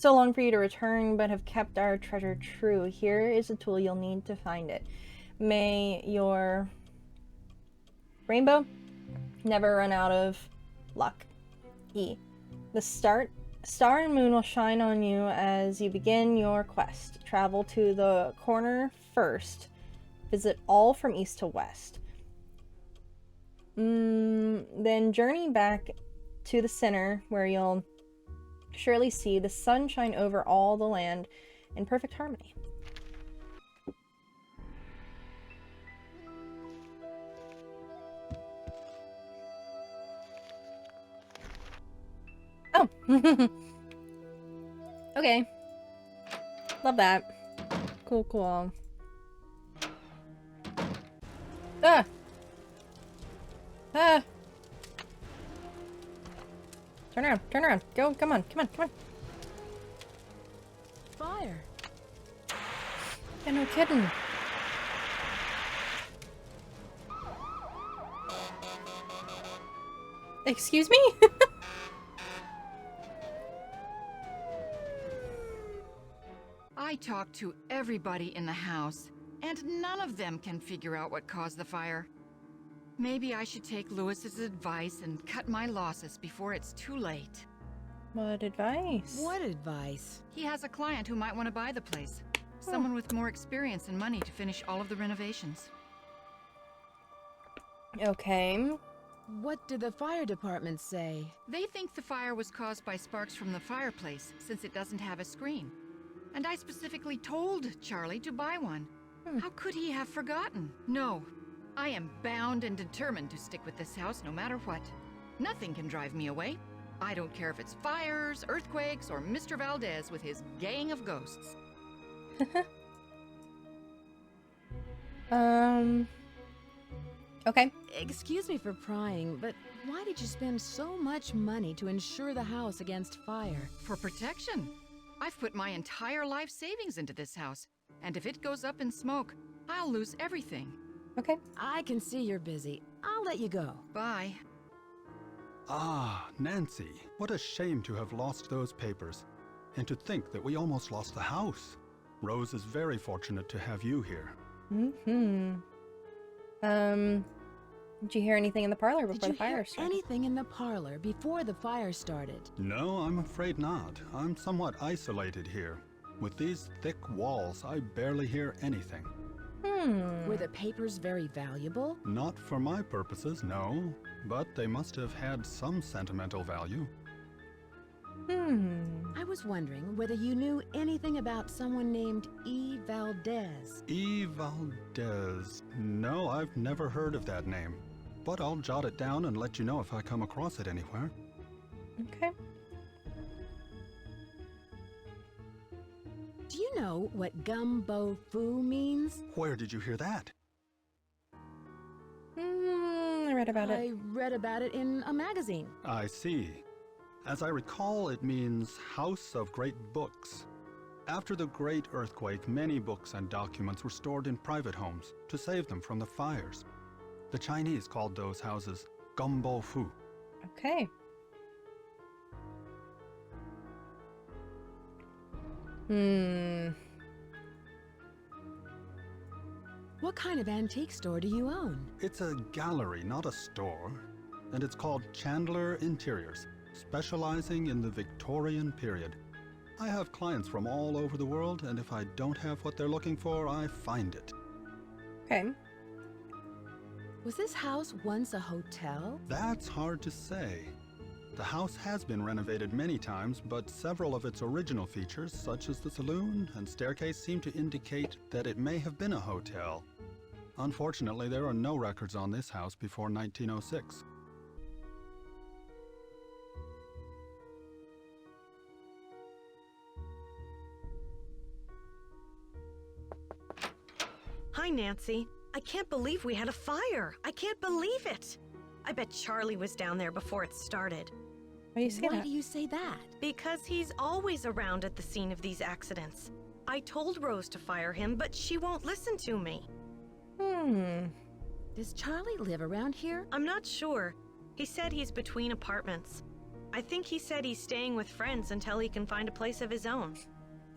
so long for you to return, but have kept our treasure true. Here is a tool you'll need to find it. May your rainbow never run out of luck. E. The star and moon will shine on you as you begin your quest. Travel to the corner first. Visit all from east to west. Then journey back to the center where you'll surely see the sun shine over all the land in perfect harmony. Oh! Okay. Love that. Cool, cool. Ah! Ah! Turn around, turn around. Go, come on, come on, come on. Fire. Yeah, no kidding. Excuse me? I talked to everybody in the house, and none of them can figure out what caused the fire. Maybe I should take Lewis's advice and cut my losses before it's too late. What advice? What advice? He has a client who might want to buy the place. Someone with more experience and money to finish all of the renovations. Okay. What did the fire department say? They think the fire was caused by sparks from the fireplace, since it doesn't have a screen. And I specifically told Charlie to buy one. How could he have forgotten? No. I am bound and determined to stick with this house no matter what. Nothing can drive me away. I don't care if it's fires, earthquakes, or Mr. Valdez with his gang of ghosts. Okay. Excuse me for prying, but why did you spend so much money to insure the house against fire? For protection. I've put my entire life savings into this house, and if it goes up in smoke, I'll lose everything. Okay. I can see you're busy. I'll let you go. Bye. Ah, Nancy, what a shame to have lost those papers. And to think that we almost lost the house. Rose is very fortunate to have you here. Did you hear anything in the parlor before Did you the fire hear started? anything in the parlor before the fire started? No, I'm afraid not. I'm somewhat isolated here. With these thick walls, I barely hear anything. Were the papers very valuable? Not for my purposes, no. But they must have had some sentimental value. I was wondering whether you knew anything about someone named E. Valdez. E. Valdez. No, I've never heard of that name. But I'll jot it down and let you know if I come across it anywhere. Okay. Do you know what gumbo foo means? Where did you hear that? I read about it. I read about it in a magazine. I see. As I recall, it means House of Great Books. After the Great Earthquake, many books and documents were stored in private homes to save them from the fires. The Chinese called those houses gumbo fu. Okay. What kind of antique store do you own? It's a gallery, not a store. And it's called Chandler Interiors, specializing in the Victorian period. I have clients from all over the world, and if I don't have what they're looking for, I find it. Okay. Was this house once a hotel? That's hard to say. The house has been renovated many times, but several of its original features, such as the saloon and staircase, seem to indicate that it may have been a hotel. Unfortunately, there are no records on this house before 1906. Hi, Nancy. I can't believe we had a fire. I can't believe it. I bet Charlie was down there before it started. Why do you say Why that? do you say that? Because he's always around at the scene of these accidents. I told Rose to fire him, but she won't listen to me. Does Charlie live around here? I'm not sure. He said he's between apartments. I think he said he's staying with friends until he can find a place of his own.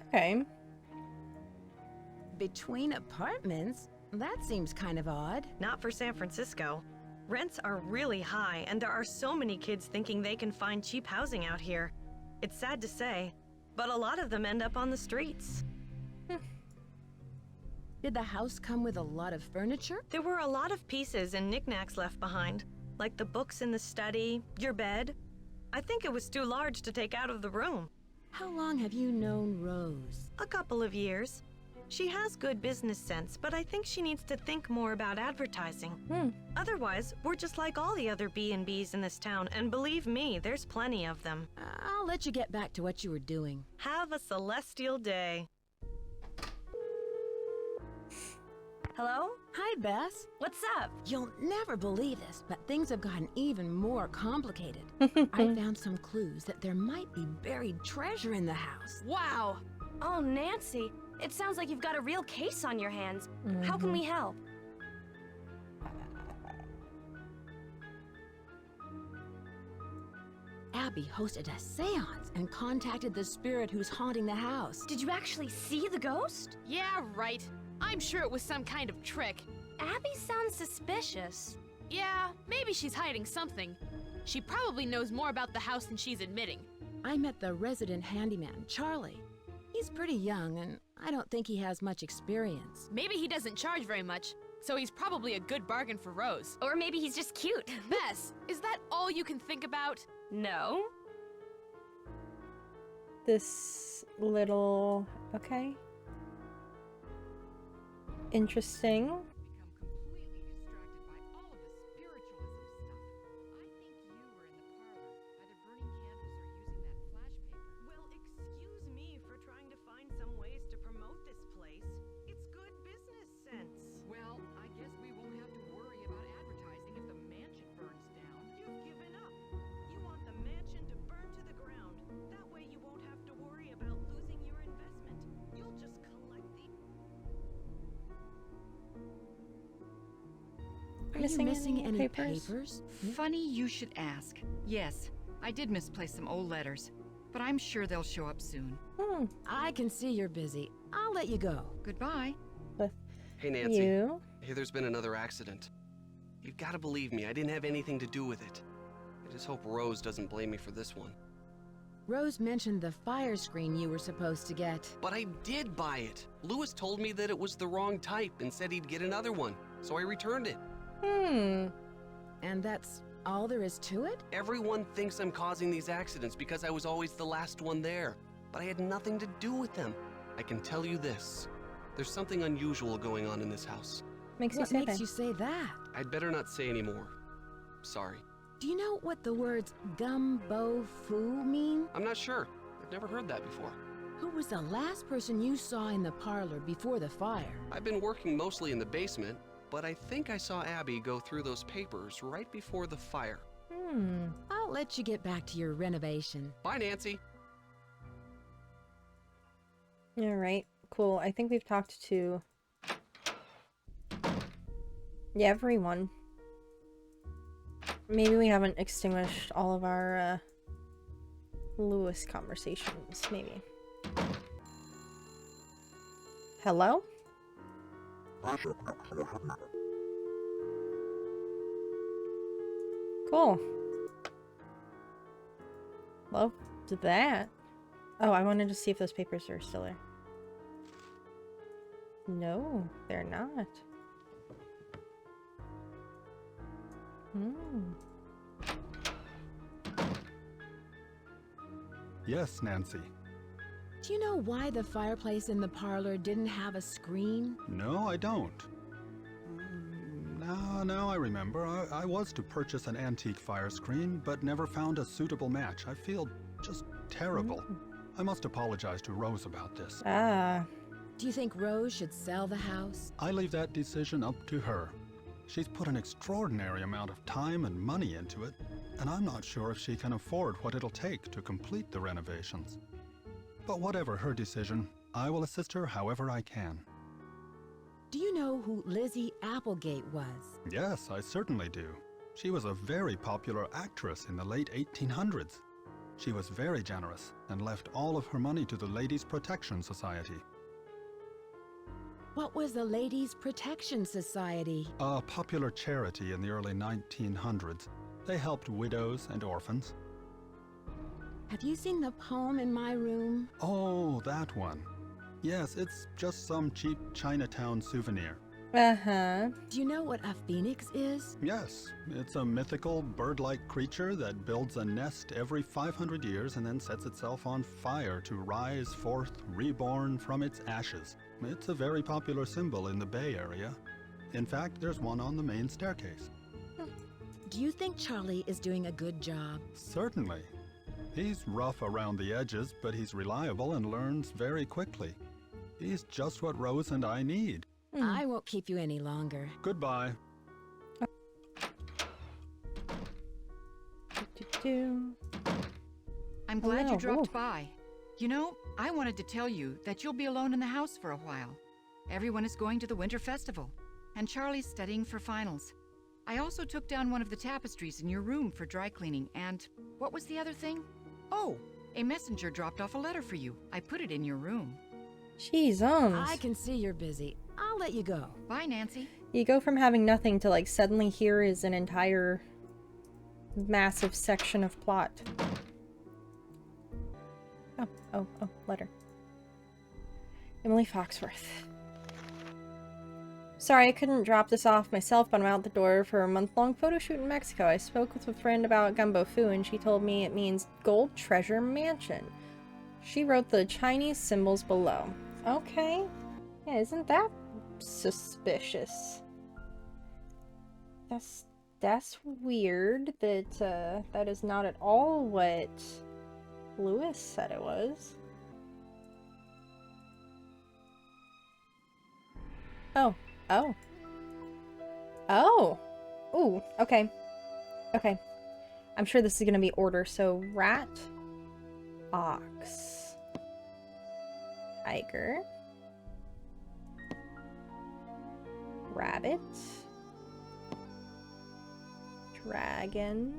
Okay. Between apartments? That seems kind of odd. Not for San Francisco. Rents are really high, and there are so many kids thinking they can find cheap housing out here. It's sad to say, but a lot of them end up on the streets. Did the house come with a lot of furniture? There were a lot of pieces and knickknacks left behind, like the books in the study, your bed. I think it was too large to take out of the room. How long have you known Rose? A couple of years. She has good business sense, but I think she needs to think more about advertising. Otherwise, we're just like all the other B&Bs in this town, and believe me, there's plenty of them. I'll let you get back to what you were doing. Have a celestial day. Hello? Hi, Bess. What's up? You'll never believe this, but things have gotten even more complicated. I found some clues that there might be buried treasure in the house. Wow! Oh, Nancy, it sounds like you've got a real case on your hands. How can we help? Abby hosted a seance and contacted the spirit who's haunting the house. Did you actually see the ghost? Yeah, right. I'm sure it was some kind of trick. Abby sounds suspicious. Yeah, maybe she's hiding something. She probably knows more about the house than she's admitting. I met the resident handyman, Charlie. He's pretty young, and I don't think he has much experience. Maybe he doesn't charge very much, so he's probably a good bargain for Rose. Or maybe he's just cute. Bess, is that all you can think about? No. This little... okay. Interesting. Are you missing any papers? Funny you should ask. Yes, I did misplace some old letters, but I'm sure they'll show up soon. I can see you're busy. I'll let you go. Goodbye. Hey, Nancy. Hey, there's been another accident. You've got to believe me, I didn't have anything to do with it. I just hope Rose doesn't blame me for this one. Rose mentioned the fire screen you were supposed to get. But I did buy it. Lewis told me that it was the wrong type and said he'd get another one, so I returned it. And that's all there is to it? Everyone thinks I'm causing these accidents because I was always the last one there, but I had nothing to do with them. I can tell you this. There's something unusual going on in this house. What makes you say that? I'd better not say any more. Sorry. Do you know what the words gumbo foo mean? I'm not sure. I've never heard that before. Who was the last person you saw in the parlor before the fire? I've been working mostly in the basement, but I think I saw Abby go through those papers right before the fire. I'll let you get back to your renovation. Bye, Nancy. All right, cool. I think we've talked to everyone. Maybe we haven't extinguished all of our Lewis conversations. Maybe. Hello? Cool. Love that. Oh, I wanted to see if those papers are still there. No, they're not. Yes, Nancy. Do you know why the fireplace in the parlor didn't have a screen? No, I don't. Now I remember. I was to purchase an antique fire screen, but never found a suitable match. I feel just terrible. I must apologize to Rose about this. Do you think Rose should sell the house? I leave that decision up to her. She's put an extraordinary amount of time and money into it, and I'm not sure if she can afford what it'll take to complete the renovations. But whatever her decision, I will assist her however I can. Do you know who Lizzie Applegate was? Yes, I certainly do. She was a very popular actress in the late 1800s. She was very generous and left all of her money to the Ladies' Protection Society. What was the Ladies' Protection Society? A popular charity in the early 1900s. They helped widows and orphans. Have you seen the poem in my room? Oh, that one. Yes, it's just some cheap Chinatown souvenir. Uh-huh. Do you know what a phoenix is? Yes, it's a mythical bird-like creature that builds a nest every 500 years and then sets itself on fire to rise forth reborn from its ashes. It's a very popular symbol in the Bay Area. In fact, there's one on the main staircase. Do you think Charlie is doing a good job? Certainly. He's rough around the edges, but he's reliable and learns very quickly. He's just what Rose and I need. I won't keep you any longer. Goodbye. I'm glad you dropped by. You know, I wanted to tell you that you'll be alone in the house for a while. Everyone is going to the Winter Festival, and Charlie's studying for finals. I also took down one of the tapestries in your room for dry cleaning, and what was the other thing? Oh, a messenger dropped off a letter for you. I put it in your room. Jeez, I can see you're busy. I'll let you go. Bye, Nancy. You go from having nothing to, like, suddenly here is an entire massive section of plot. Oh, letter. Emily Foxworth. Sorry, I couldn't drop this off myself, but I'm out the door for a month-long photo shoot in Mexico. I spoke with a friend about Gumbo Fu, and she told me it means Gold Treasure Mansion. She wrote the Chinese symbols below. Okay. Yeah, isn't that suspicious? That's weird that, that is not at all what Lewis said it was. Oh. Ooh, okay. Okay. I'm sure this is gonna be order, so rat, ox, tiger, rabbit, dragon,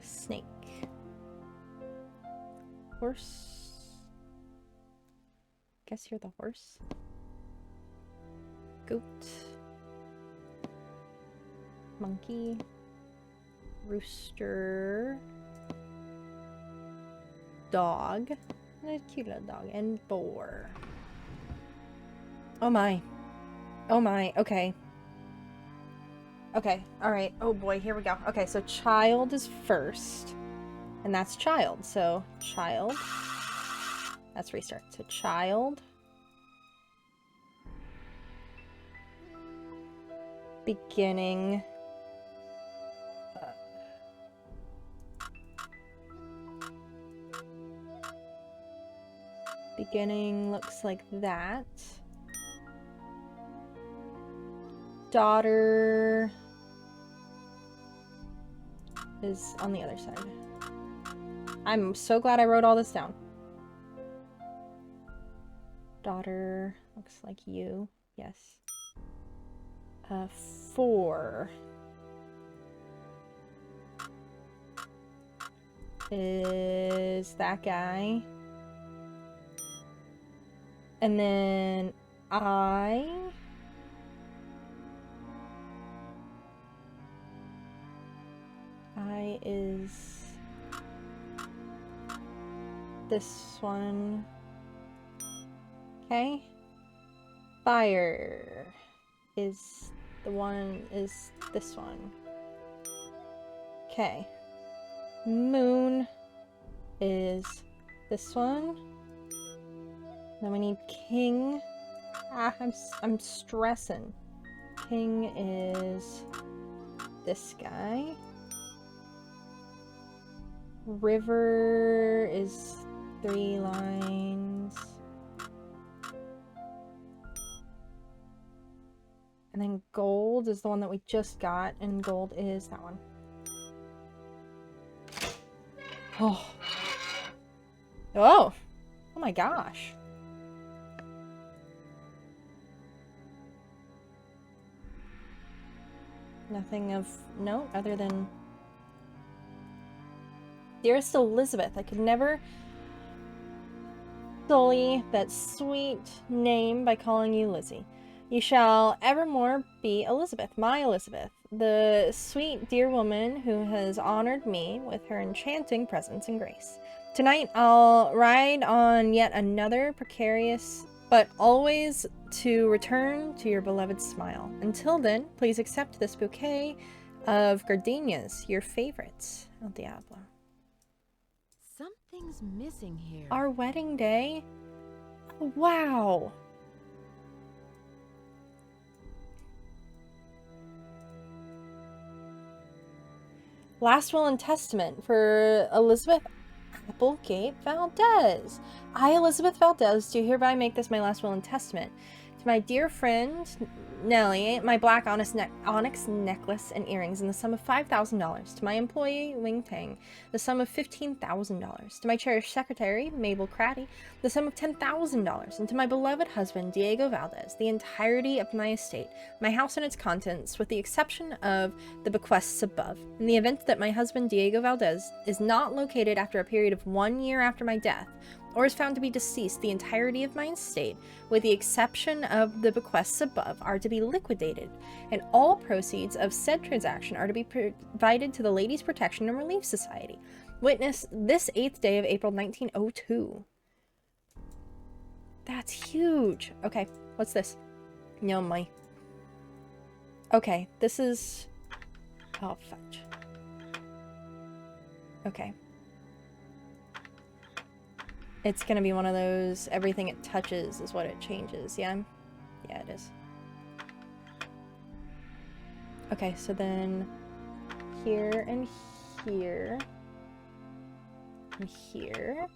snake, horse. Guess you're the horse. Goat, monkey, rooster, dog, a cute little dog, and boar. Oh my. Oh my, okay. Okay, alright. Oh boy, here we go. Okay, so child is first. And that's child, so child. Let's restart. So child. Beginning. Beginning looks like that. Daughter is on the other side. I'm so glad I wrote all this down. Daughter looks like you. Yes. 4 is that guy. And then I is this one. Okay. Fire is this one. Okay. Moon is this one. Then we need king. I'm stressing. King is this guy. River is 3 lines. And then gold is the one that we just got, and gold is that one. Oh. Oh! Oh my gosh. Nothing of note other than Dearest Elizabeth, I could never sully that sweet name by calling you Lizzie. You shall evermore be Elizabeth, my Elizabeth, the sweet dear woman who has honored me with her enchanting presence and grace. Tonight I'll ride on yet another precarious, but always to return to your beloved smile. Until then, please accept this bouquet of gardenias, your favorites, El Diablo. Something's missing here. Our wedding day? Oh, wow. Last will and testament for Elizabeth Applegate Valdez. I, Elizabeth Valdez, do hereby make this my last will and testament. To my dear friend, Nellie, my black onyx necklace and earrings in the sum of $5,000. To my employee, Wing Tang, the sum of $15,000. To my cherished secretary, Mabel Cratty, the sum of $10,000. And to my beloved husband, Diego Valdez, the entirety of my estate, my house and its contents, with the exception of the bequests above. In the event that my husband, Diego Valdez, is not located after a period of 1 year after my death, or is found to be deceased, the entirety of my estate, with the exception of the bequests above, are to be liquidated, and all proceeds of said transaction are to be provided to the Ladies' Protection and Relief Society. Witness this 8th day of April 1902. That's huge. Okay, what's this? No, my. Okay, this is. Oh, fudge. Okay. It's gonna be one of those, everything it touches is what it changes, yeah? Yeah, it is. Okay, so then here and here, and here,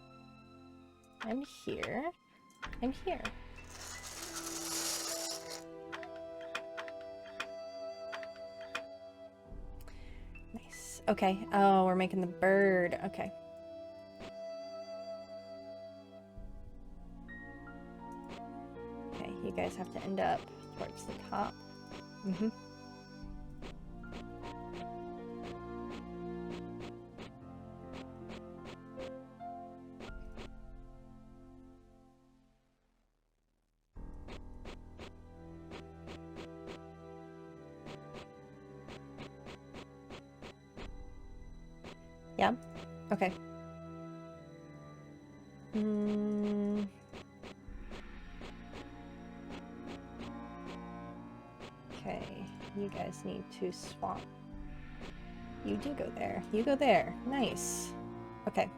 and here, and here. Nice. Okay, oh, we're making the bird, okay. You guys have to end up towards the top. Mm-hmm. Yeah? Okay. Okay, you guys need to swap. You do go there. You go there. Nice. Okay.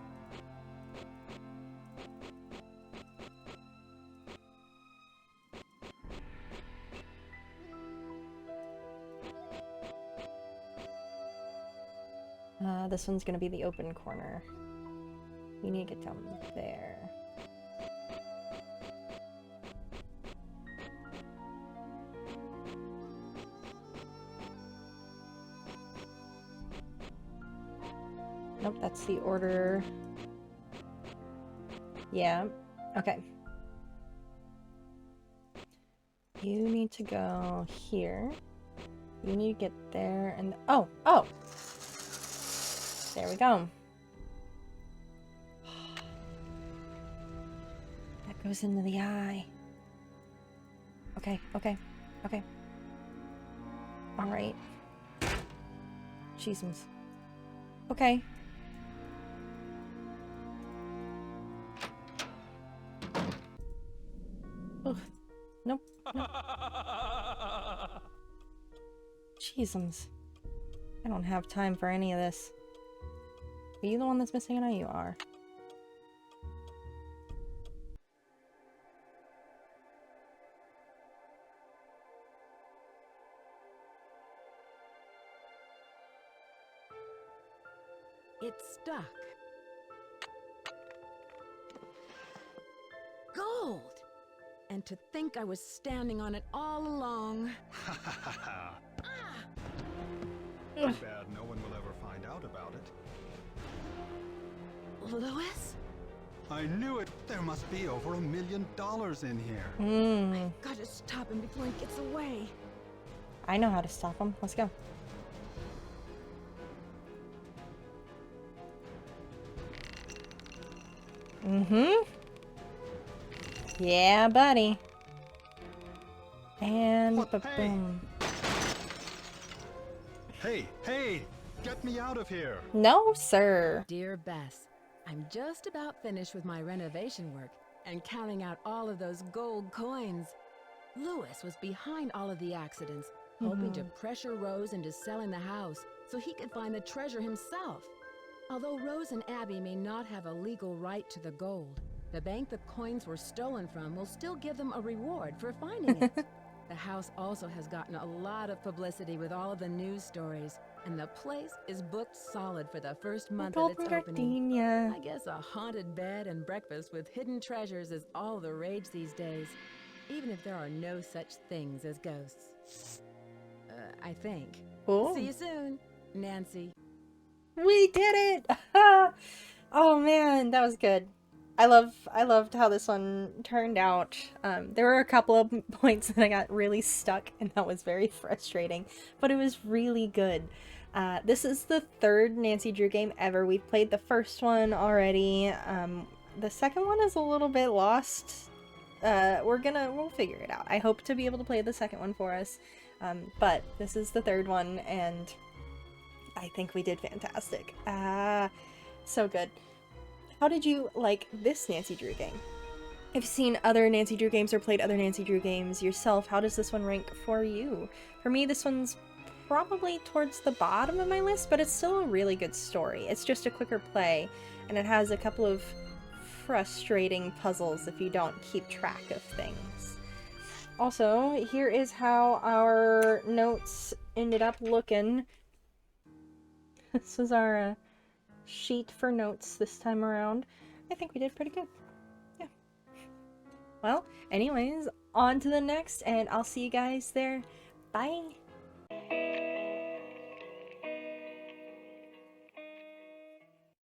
This one's gonna be the open corner. You need to get down there. Nope, that's the order. Yeah, okay. You need to go here. You need to get there and... Oh! There we go. That goes into the eye. Okay. Alright. Jesus. Okay. Ugh. Nope. Jeezums. I don't have time for any of this. Are you the one that's missing an eye? You are. It's stuck. Gold! And to think I was standing on it all along. Ha ha ha ha. Too bad no one will ever find out about it. Louis? I knew it! There must be over $1 million in here. I've got to stop him before he gets away. I know how to stop him. Let's go. Mm-hmm. Yeah, buddy. And boom. Hey, hey! Get me out of here! No, sir. Dear Bess, I'm just about finished with my renovation work and counting out all of those gold coins. Lewis was behind all of the accidents, hoping to pressure Rose into selling the house so he could find the treasure himself. Although Rose and Abby may not have a legal right to the gold, the bank the coins were stolen from will still give them a reward for finding it. The house also has gotten a lot of publicity with all of the news stories, and the place is booked solid for the first month of its opening. Gardenia. I guess a haunted bed and breakfast with hidden treasures is all the rage these days, even if there are no such things as ghosts. I think. Oh. See you soon, Nancy. We did it! Oh man, that was good. I loved how this one turned out. There were a couple of points that I got really stuck, and that was very frustrating, but it was really good. This is the third Nancy Drew game ever. We've played the first one already. The second one is a little bit lost. We'll figure it out. I hope to be able to play the second one for us. But this is the third one, and I think we did fantastic. So good. How did you like this Nancy Drew game? If you've seen other Nancy Drew games or played other Nancy Drew games yourself, how does this one rank for you? For me, this one's probably towards the bottom of my list, but it's still a really good story. It's just a quicker play, and it has a couple of frustrating puzzles if you don't keep track of things. Also, here is how our notes ended up looking. This is our sheet for notes this time around. I think we did pretty good. Yeah. Well, anyways, on to the next, and I'll see you guys there. Bye!